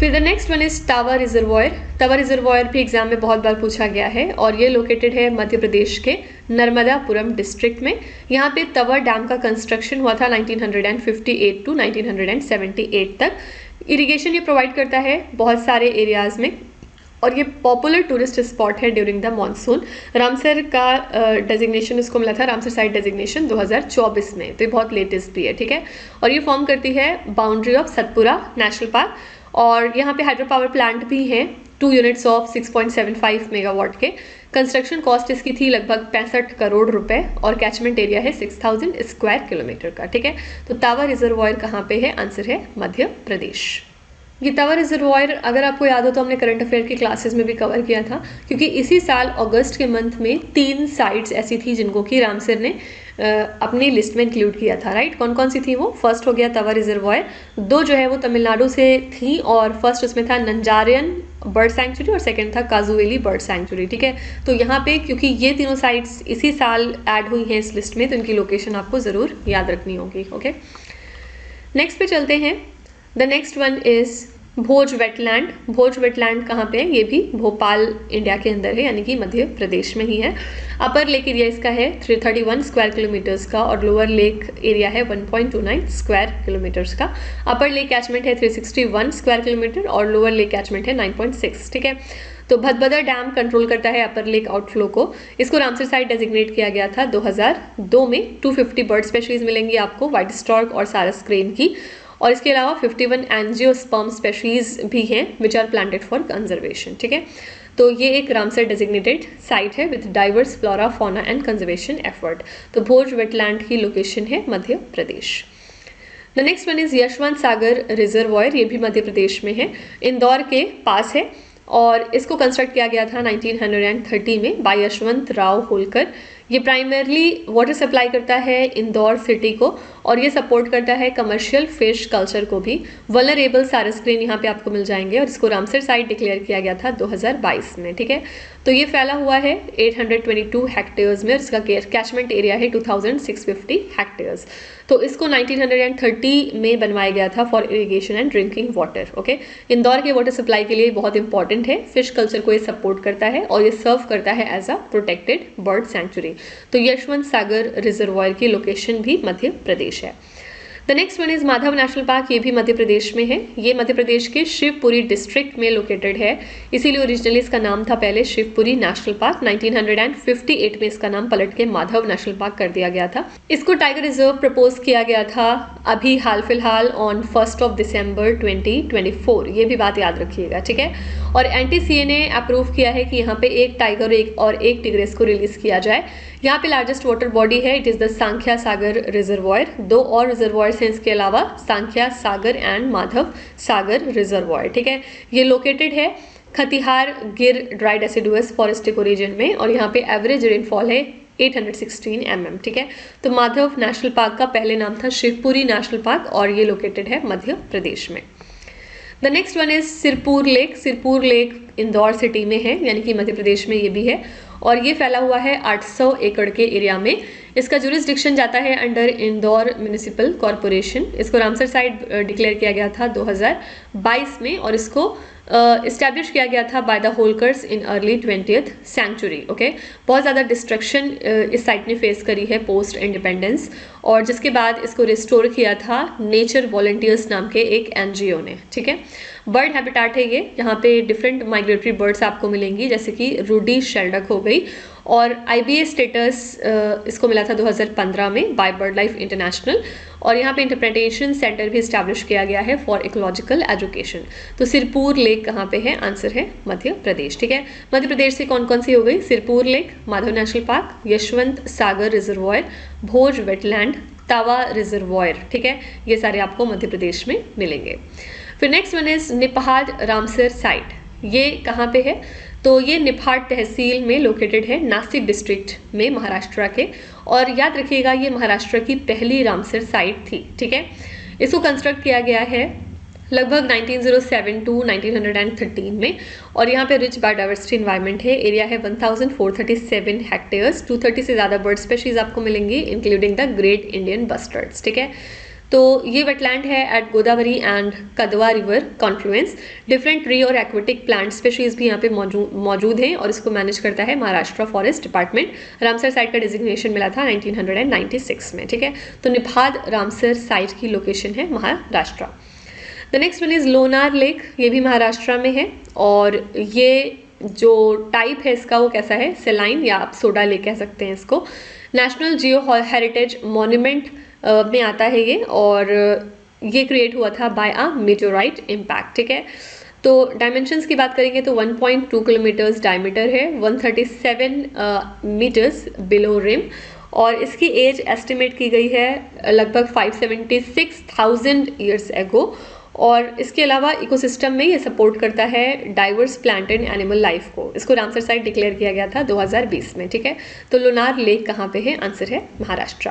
A: फिर the next one is Tawa reservoir. Tawa reservoir भी एग्जाम में बहुत बार पूछा गया है और ये लोकेटेड है मध्य प्रदेश के नर्मदापुरम डिस्ट्रिक्ट में। यहाँ पे तवा डैम का कंस्ट्रक्शन हुआ था 1958 टू 1978 तक। इरिगेशन ये प्रोवाइड करता है बहुत सारे एरियाज में और ये पॉपुलर टूरिस्ट स्पॉट है ड्यूरिंग द मॉनसून। रामसर का डेजिग्नेशन इसको मिला था, रामसर साइट डेजिग्नेशन 2024 में, तो ये बहुत लेटेस्ट भी है, ठीक है। और ये फॉर्म करती है boundary of Satpura national park. और यहाँ पे हाइड्रो पावर प्लांट भी हैं 2 यूनिट्स ऑफ 6.75 मेगावाट के। कंस्ट्रक्शन कॉस्ट इसकी थी लगभग 65 करोड़ रुपए और कैचमेंट एरिया है 6000 स्क्वायर किलोमीटर का, ठीक है। तो तावा रिजर्वॉयर कहाँ पे है, आंसर है मध्य प्रदेश। ये तवा रिजर्वॉयर अगर आपको याद हो तो हमने करंट अफेयर की क्लासेस में भी कवर किया था, क्योंकि इसी साल अगस्त के मंथ में 3 साइट्स ऐसी थी जिनको कि रामसर ने अपनी लिस्ट में इंक्लूड किया था, राइट। कौन कौन सी थी वो, फर्स्ट हो गया तवा रिजर्वॉयर, 2 जो है वो तमिलनाडु से थी और फर्स्ट उसमें था नंजारियन बर्ड सैंक्चुरी और सेकंड था काजुवेली बर्ड सैंक्चुरी, ठीक है। तो यहाँ पे क्योंकि ये तीनों साइट्स इसी साल ऐड हुई हैं इस लिस्ट में, तो इनकी लोकेशन आपको ज़रूर याद रखनी होगी, ओके। नेक्स्ट पे चलते हैं। The next one is Bhoj wetland. Bhoj wetland कहाँ पे है, ये भी भोपाल इंडिया के अंदर है, यानी कि मध्य प्रदेश में ही है। अपर लेक एरिया इसका है 331 स्क्वायर किलोमीटर्स का और लोअर लेक एरिया है 1.29 स्क्वायर किलोमीटर्स का। अपर लेक कैचमेंट है 361 स्क्वायर किलोमीटर और लोअर लेक कैचमेंट है 9.6, ठीक है। तो भदभदा डैम कंट्रोल करता है अपर लेक आउटफ्लो को। इसको रामसर साइट डेजिग्नेट किया गया था 2002 में। 250 बर्ड स्पेशीज मिलेंगी आपको, व्हाइट स्टॉर्क और सारस क्रेन की। और इसके अलावा 51 एंजियोस्पर्म स्पेशीज भी हैं which are planted for conservation, ठीक है। तो ये एक रामसर डेजिग्नेटेड साइट है with diverse flora fauna and conservation effort. तो भोज वेटलैंड की लोकेशन है Madhya Pradesh. The next one is Yashwant Sagar reservoir, ये भी मध्य प्रदेश में है, इंदौर के पास है और इसको कंस्ट्रक्ट किया गया था 1930 में बाय यशवंत राव होलकर। ये प्राइमरली वाटर सप्लाई करता है इंदौर सिटी को और ये सपोर्ट करता है कमर्शियल फिश कल्चर को भी। वल्नरेबल सारस क्रेन यहाँ पे आपको मिल जाएंगे और इसको रामसर साइट डिक्लेयर किया गया था 2022 में, ठीक है। तो ये फैला हुआ है 822 हेक्टेयर्स में और इसका कैचमेंट एरिया है 2650 हेक्टेयर्स। तो इसको 1930 में बनवाया गया था for irrigation and drinking water, okay. Indore के वाटर सप्लाई के लिए बहुत इंपॉर्टेंट है, फिश कल्चर को ये सपोर्ट करता है और ये सर्व करता है as a protected bird sanctuary. तो यशवंत सागर रिजर्वॉयर की लोकेशन भी मध्य प्रदेश है। The next one is Madhav national park, ये भी मध्य प्रदेश में है। ये मध्य प्रदेश के शिवपुरी डिस्ट्रिक्ट में लोकेटेड है, इसीलिए ओरिजिनली इसका नाम था पहले शिवपुरी नेशनल पार्क। 1958 में इसका नाम पलट के माधव नेशनल पार्क कर दिया गया था। इसको टाइगर रिजर्व प्रपोज किया गया था अभी हाल फिलहाल ऑन 1 दिसंबर 2024, ये भी बात याद रखिएगा, ठीक है। और NTCA ने अप्रूव किया है कि यहाँ पे एक टाइगर और एक टिग्रेस को रिलीज किया जाए। यहाँ पे लार्जेस्ट वाटर बॉडी है, it is the Sankhya Sagar reservoir. 2 और रिजर्वॉयर्स हैं इसके अलावा, सांख्या सागर एंड माधव सागर रिजर्वॉयर, ठीक है। ये लोकेटेड है खतिहार गिर ड्राई डेसिडुअस फॉरेस्ट इकोरीजन में और यहाँ पे एवरेज रेनफॉल है 816 mm, ठीक है। तो माधव नेशनल पार्क का पहले नाम था शिवपुरी नेशनल पार्क और ये लोकेटेड है मध्य प्रदेश में। The next one is Sirpur lake. Sirpur lake Indore city में है, यानी कि मध्य प्रदेश में ये भी है और ये फैला हुआ है 800 एकड़ के एरिया में। इसका जुरिस्डिक्शन जाता है अंडर इंदौर म्यूनिसिपल कॉरपोरेशन। इसको रामसर साइट डिक्लेयर किया गया था 2022 में और इसको इस्टेब्लिश किया गया था by the Holkars in early 20th century. Okay, बहुत ज़्यादा डिस्ट्रक्शन इस साइट ने फेस करी है पोस्ट इंडिपेंडेंस, और जिसके बाद इसको रिस्टोर किया था नेचर वॉलंटियर्स नाम के एक NGO ने। ठीक है, बर्ड हैबिटाट है ये, यहाँ पे डिफरेंट माइग्रेटरी बर्ड्स आपको मिलेंगी जैसे कि रूडी शेल्डक हो गई, और IBA स्टेटस इसको मिला था 2015 में बाय बर्ड लाइफ इंटरनेशनल, और यहाँ पे इंटरप्रिटेशन सेंटर भी इस्टेब्लिश किया गया है फॉर इकोलॉजिकल एजुकेशन। तो सिरपुर लेक कहाँ पे है? आंसर है मध्य प्रदेश। ठीक है, मध्य प्रदेश से कौन कौन सी हो गई? Sirpur lake, Madhav national park, Yashwant Sagar reservoir, Bhoj wetland, Tawa reservoir. ठीक है, ये सारे आपको मध्य प्रदेश में मिलेंगे। फिर नेक्स्ट वन इज निपहाड रामसर साइट। ये कहाँ पे है? तो ये निपहाड तहसील में लोकेटेड है, नासिक डिस्ट्रिक्ट में, महाराष्ट्र के। और याद रखिएगा ये महाराष्ट्र की पहली रामसर साइट थी। ठीक है, इसको कंस्ट्रक्ट किया गया है लगभग 1907 टू 1913 में, और यहाँ पे रिच बायोडाइवर्सिटी इन्वायरमेंट है। एरिया है 1437 हेक्टेयर्स। 230 से ज़्यादा बर्ड स्पेशीज आपको मिलेंगी including the great Indian bustards. ठीक है, तो ये वेटलैंड है at Godavari and Kadwa river confluence. Different tree और एक्वेटिक प्लांट स्पेशीज भी यहाँ पे मौजूद हैं, और इसको मैनेज करता है Maharashtra forest department. Ramsar site का डिजिग्नेशन मिला था 1996 में। ठीक है, तो निपहाड रामसर साइट की लोकेशन है Maharashtra. The next one is Lonar lake, ये भी महाराष्ट्र में है, और ये जो टाइप है इसका वो कैसा है? सेलाइन, या आप सोडा लेक कह सकते हैं इसको। नेशनल जियो हेरिटेज मॉन्यूमेंट में आता है ये, और ये क्रिएट हुआ था बाय अ मीटेओराइट इम्पैक्ट। ठीक है, तो डायमेंशंस की बात करेंगे तो 1.2 किलोमीटर्स डायमीटर है, 137 मीटर्स बिलो रिम, और इसकी एज एस्टिमेट की गई है लगभग 576,000 ईयर्स एगो। और इसके अलावा इकोसिस्टम में ये सपोर्ट करता है diverse plant and animal life को। इसको रामसर साइट डिक्लेयर किया गया था 2020 में। ठीक है, तो लोनार लेक कहाँ पे है? आंसर है Maharashtra.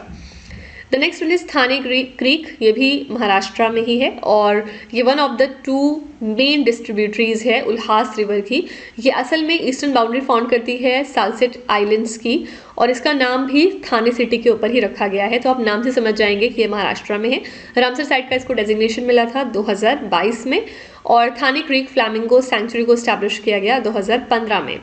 A: The next one is Thane creek, ये भी महाराष्ट्र में ही है, और ये one of the 2 main distributaries है उल्हास रिवर की। ये असल में ईस्टर्न बाउंड्री फाउंड करती है सालसेट आइलैंड्स की, और इसका नाम भी थाने सिटी के ऊपर ही रखा गया है, तो आप नाम से समझ जाएंगे कि ये महाराष्ट्र में है। रामसर साइट का इसको डेजिग्नेशन मिला था 2022 में, और थाने क्रीक फ्लैमिंगो सेंचुरी को स्टैब्लिश किया गया 2015 में।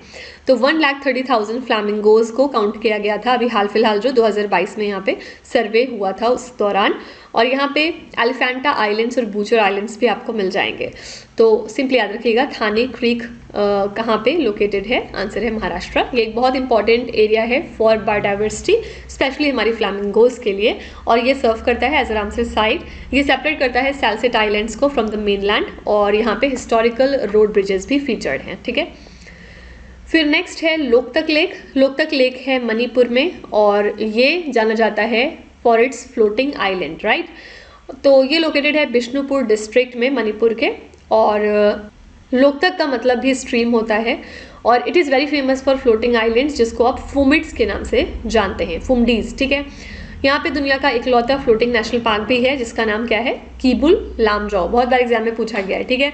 A: तो 1,30,000 फ्लैमिंगोज को काउंट किया गया था अभी हाल फिलहाल जो 2022 में यहाँ पे सर्वे हुआ था उस दौरान। और यहाँ पे एलिफेंटा आइलैंड्स और बूचर आइलैंड्स भी आपको मिल जाएंगे। तो सिंपली याद रखिएगा थाने क्रीक कहाँ पे लोकेटेड है? आंसर है महाराष्ट्र। ये एक बहुत इंपॉर्टेंट एरिया है फॉर बायोडाइवर्सिटी, स्पेशली हमारी फ्लैमिंगोज के लिए, और ये सर्व करता है एज अ रामसर साइट। ये सेपरेट करता है सालसेट आइलैंड्स को फ्रॉम द मेनलैंड, और यहाँ पे हिस्टोरिकल रोड ब्रिजेस भी फीचर्ड हैं। ठीक है, फिर नेक्स्ट है लोकतक लेक। लोकतक लेक है मणिपुर में, और ये जाना जाता है for its floating island, right. तो ये लोकेटेड है बिष्णुपुर डिस्ट्रिक्ट में मणिपुर के, और लोकतक का मतलब भी स्ट्रीम होता है, और it is very famous for floating islands जिसको आप फुमिड्स के नाम से जानते हैं, फुमडीज। ठीक है, यहाँ पे दुनिया का इकलौता फ्लोटिंग नेशनल पार्क भी है जिसका नाम क्या है? कीबुल लामजाओ। बहुत बार एग्जाम में पूछा गया है। ठीक है,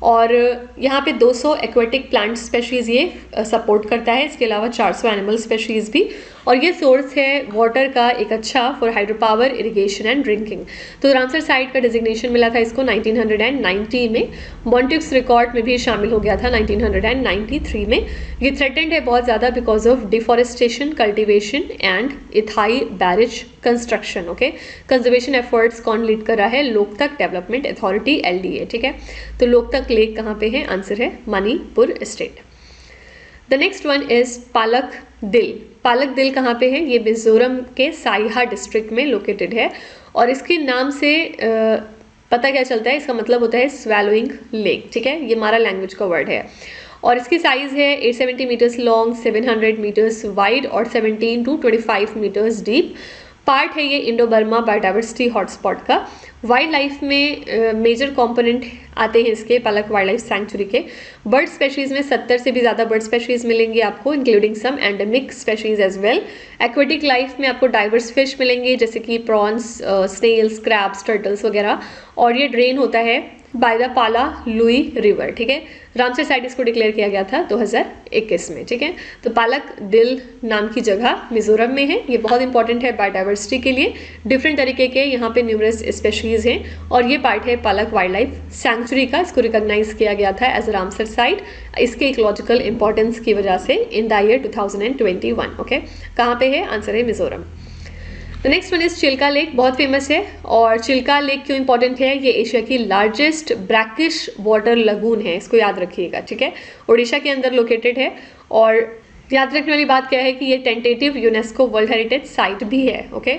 A: और यहाँ पे 200 एक्वेटिक प्लांट स्पेशीज़ ये सपोर्ट करता है, इसके अलावा 400 एनिमल स्पेशीज़ भी, और ये सोर्स है वाटर का एक अच्छा for hydro power, irrigation and drinking. तो रामसर साइट का डिजिग्नेशन मिला था इसको 1990 में। मॉन्टेक्स रिकॉर्ड में भी शामिल हो गया था 1993 में। ये थ्रेटेंड है बहुत ज़्यादा because of deforestation, cultivation and Ithai barrage construction. Okay, conservation efforts कौन लीड कर रहा है? Loktak development authority, LDA। ठीक है, तो लोकतक लेक कहाँ पे है? आंसर है Manipur state. The next one is पालक दिल। पालक दिल कहाँ पे है? ये मिजोरम के साइहा डिस्ट्रिक्ट में लोकेटेड है, और इसके नाम से पता क्या चलता है? इसका मतलब होता है स्वैलोइंग लेक। ठीक है, ये हमारा लैंग्वेज का वर्ड है, और इसकी साइज़ है 870 मीटर्स लॉन्ग, 700 मीटर्स वाइड, और 17 to 25 मीटर्स डीप। पार्ट है ये इंडो बर्मा बायोडाइवर्सिटी हॉटस्पॉट का। वाइल्ड लाइफ में मेजर कंपोनेंट आते हैं इसके पालक वाइल्ड लाइफ सेंचुरी के। बर्ड स्पेशीज़ में 70 से भी ज़्यादा बर्ड स्पेशीज़ मिलेंगी आपको, including some endemic species as well. Aquatic life में आपको डाइवर्स फिश मिलेंगे जैसे कि प्रॉन्स, स्नेल्स, क्रैब्स, टर्टल्स वगैरह, और ये ड्रेन होता है बाय द पाला लुई रिवर, ठीक है। रामसर साइट इसको डिक्लेयर किया गया था 2021 में, ठीक है। तो पालक दिल नाम की जगह मिजोरम में है। ये बहुत इंपॉर्टेंट है बायोडाइवर्सिटी के लिए। डिफरेंट तरीके के यहाँ पे न्यूमरस स्पेशीज हैं और ये पार्ट है पालक वाइल्ड लाइफ सैंक्चुरी का। इसको रिकॉग्नाइज किया गया था एज रामसर साइट इसके इकोलॉजिकल इंपॉर्टेंस की वजह से इन द ईयर 2021, ओके। कहाँ पे है? आंसर है Mizoram. The next one is Chilka lake, बहुत फेमस है। और चिल्का लेक क्यों इंपॉर्टेंट है? ये एशिया की लार्जेस्ट ब्रैकिश वाटर लगून है, इसको याद रखिएगा, ठीक है। उड़ीसा के अंदर लोकेटेड है और याद रखने वाली बात क्या है कि ये tentative UNESCO world heritage site भी है, ओके।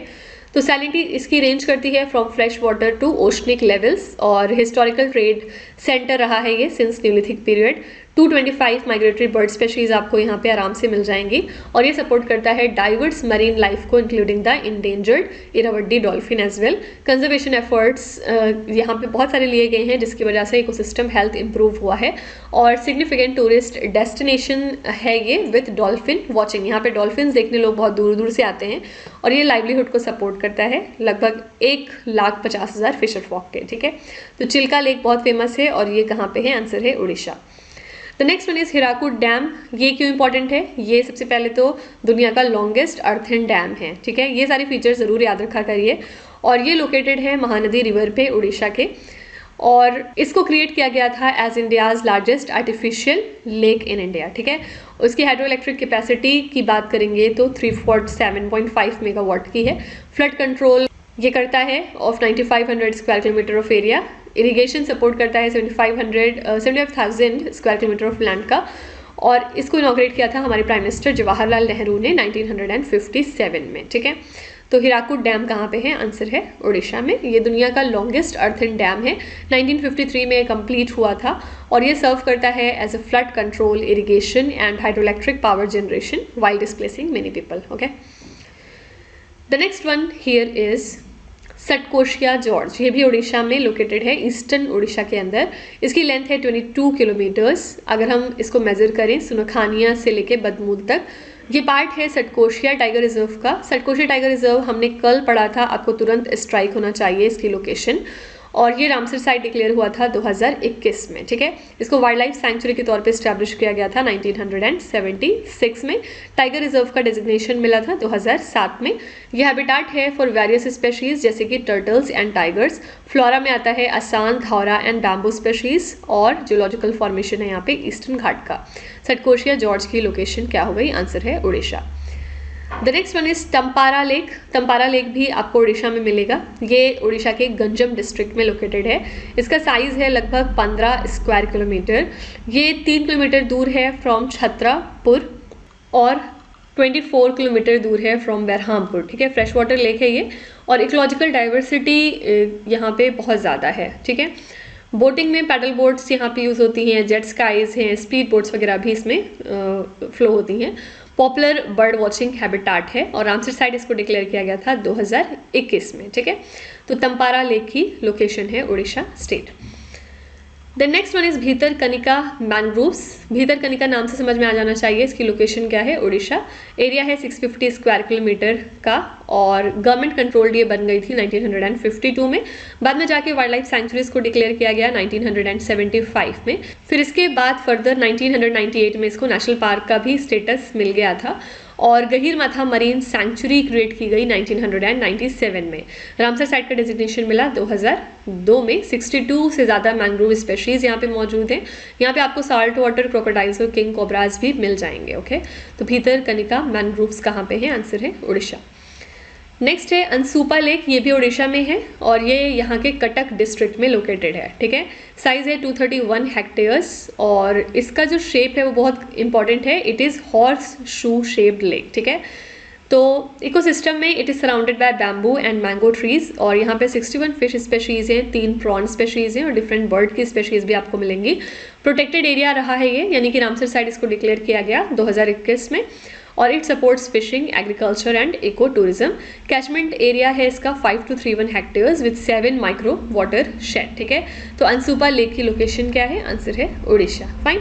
A: तो सैलिनिटी इसकी रेंज करती है from fresh water to oceanic levels और हिस्टोरिकल ट्रेड सेंटर रहा है ये since neolithic period. 225 migratory bird species आपको यहाँ पे आराम से मिल जाएंगी और ये सपोर्ट करता है डाइवर्स मरीन लाइफ को including the endangered Irrawaddy dolphin as well. Conservation efforts यहाँ पे बहुत सारे लिए गए हैं जिसकी वजह से इकोसिस्टम हेल्थ इंप्रूव हुआ है और सिग्निफिकेंट टूरिस्ट डेस्टिनेशन है ये विद डॉल्फिन वॉचिंग। यहाँ पे डॉल्फिन देखने लोग बहुत दूर दूर से आते हैं और ये लाइवलीहुड को सपोर्ट करता है लगभग 1,50,000 फिशर फॉक के, ठीक है। तो चिल्का लेक बहुत फेमस है और ये कहाँ पे है? आंसर है Orissa. The next one is Hirakud dam. ये क्यों इंपॉर्टेंट है? ये सबसे पहले तो दुनिया का लॉन्गेस्ट अर्थन डैम है, ठीक है। ये सारी फीचर्स जरूर याद रखा करिए और ये लोकेटेड है महानदी रिवर पे उड़ीसा के और इसको क्रिएट किया गया था as India's largest artificial lake in India, ठीक है। उसकी हाइड्रो इलेक्ट्रिक कैपेसिटी की बात करेंगे तो 347.5 मेगावाट की है। फ्लड कंट्रोल ये करता है of 9500 square kilometre of area. Irrigation support करता है 75,000 स्क्वायर किलोमीटर ऑफ लैंड का और इसको इनॉग्रेट किया था हमारे प्राइम मिनिस्टर जवाहरलाल नेहरू ने 1957 में, ठीक है। तो हिराकुड डैम कहाँ पे है? आंसर है उड़ीसा में। ये दुनिया का लॉन्गेस्ट अर्थन डैम है, 1953 में कंप्लीट हुआ था और ये सर्व करता है as a flood control, irrigation and hydro electric power generation while displacing many people, okay. The next one here is Satkosia gorge. ये भी उड़ीसा में लोकेटेड है, ईस्टर्न उड़ीसा के अंदर। इसकी लेंथ है 22 किलोमीटर्स। अगर हम इसको मेजर करें सुनखानिया से लेके बदमूल तक, ये पार्ट है सटकोशिया टाइगर रिजर्व का। सटकोशिया टाइगर रिजर्व हमने कल पढ़ा था, आपको तुरंत स्ट्राइक होना चाहिए इसकी लोकेशन। और ये रामसर साइट डिक्लेयर हुआ था 2021 में, ठीक है। इसको वाइल्ड लाइफ सैंक्चुरी के तौर पे स्टैब्लिश किया गया था 1976 में। टाइगर रिजर्व का डेजिग्नेशन मिला था 2007 में। यह हैबिटाट है फॉर वेरियस स्पेशीज जैसे कि टर्टल्स एंड टाइगर्स। फ्लोरा में आता है असान, घावरा एंड बैम्बू स्पेशीज और जियोलॉजिकल फॉर्मेशन है यहाँ पे ईस्टर्न घाट का। सटकोशिया जॉर्ज की लोकेशन क्या हो गई? आंसर है Orissa. The next one is Tampara lake. Tampara lake भी आपको उड़ीसा में मिलेगा। ये उड़ीसा के गंजम डिस्ट्रिक्ट में लोकेटेड है। इसका साइज है लगभग 15 स्क्वायर किलोमीटर। ये 3 किलोमीटर दूर है फ्रॉम छतरापुर और 24 किलोमीटर दूर है फ्रॉम बेरहामपुर, ठीक है। फ्रेश वाटर लेक है ये और इकोलॉजिकल डाइवर्सिटी यहाँ पे बहुत ज़्यादा है, ठीक है। बोटिंग में पैडल बोट्स यहाँ पे यूज़ होती हैं, जेट स्काईज हैं, स्पीड बोट्स वगैरह भी इसमें फ्लो होती हैं। पॉपुलर बर्ड वॉचिंग हैबिटाट है और रामसर साइट इसको डिक्लेयर किया गया था 2021 में, ठीक है। तो तंपारा लेक की लोकेशन है Orissa state. The next one is Bhitarkanika mangroves. Bhitarkanika नाम से समझ में आ जाना चाहिए इसकी लोकेशन क्या है? उड़ीसा। एरिया है 650 स्क्वायर किलोमीटर का और गवर्नमेंट कंट्रोल्ड ये बन गई थी 1952 में। बाद में जाके वाइल्ड लाइफ सैंक्चुरीज को डिक्लेयर किया गया 1975 में। फिर इसके बाद फर्दर 1998 में इसको नेशनल पार्क का भी स्टेटस मिल गया था और गहीरमाथा मरीन सैंक्चुरी क्रिएट की गई 1997 में। रामसर साइट का डेजिग्नेशन मिला 2002 में। 62 से ज़्यादा मैंग्रोव स्पेशीज यहाँ पे मौजूद हैं। यहाँ पे आपको साल्ट वाटर क्रोकोडाइल्स और किंग कोबराज भी मिल जाएंगे, ओके। तो भीतरकनिका मैंग्रोव्स कहाँ पे है? आंसर है उड़ीसा। नेक्स्ट है अंसुपा लेक। ये भी उड़ीसा में है और ये यहाँ के कटक डिस्ट्रिक्ट में लोकेटेड है, ठीक है। साइज है 231 हेक्टेयर्स और इसका जो शेप है वो बहुत इंपॉर्टेंट है। It is horse shoe shaped lake, ठीक है। तो इकोसिस्टम में it is surrounded by bamboo and mango trees और यहाँ पे 61 फिश स्पेशीज़ हैं, 3 प्रॉन स्पेशीज़ हैं और डिफरेंट बर्ड की स्पेशीज़ भी आपको मिलेंगी। प्रोटेक्टेड एरिया रहा है ये, यानी कि रामसर साइट इसको डिक्लेयर किया गया 2021 में और it supports fishing, agriculture and eco tourism. Catchment area है इसका 5231 hectares with 7 micro water shed, ठीक है। तो अंसुपा लेक की लोकेशन क्या है? आंसर है उड़ीसा। फाइन।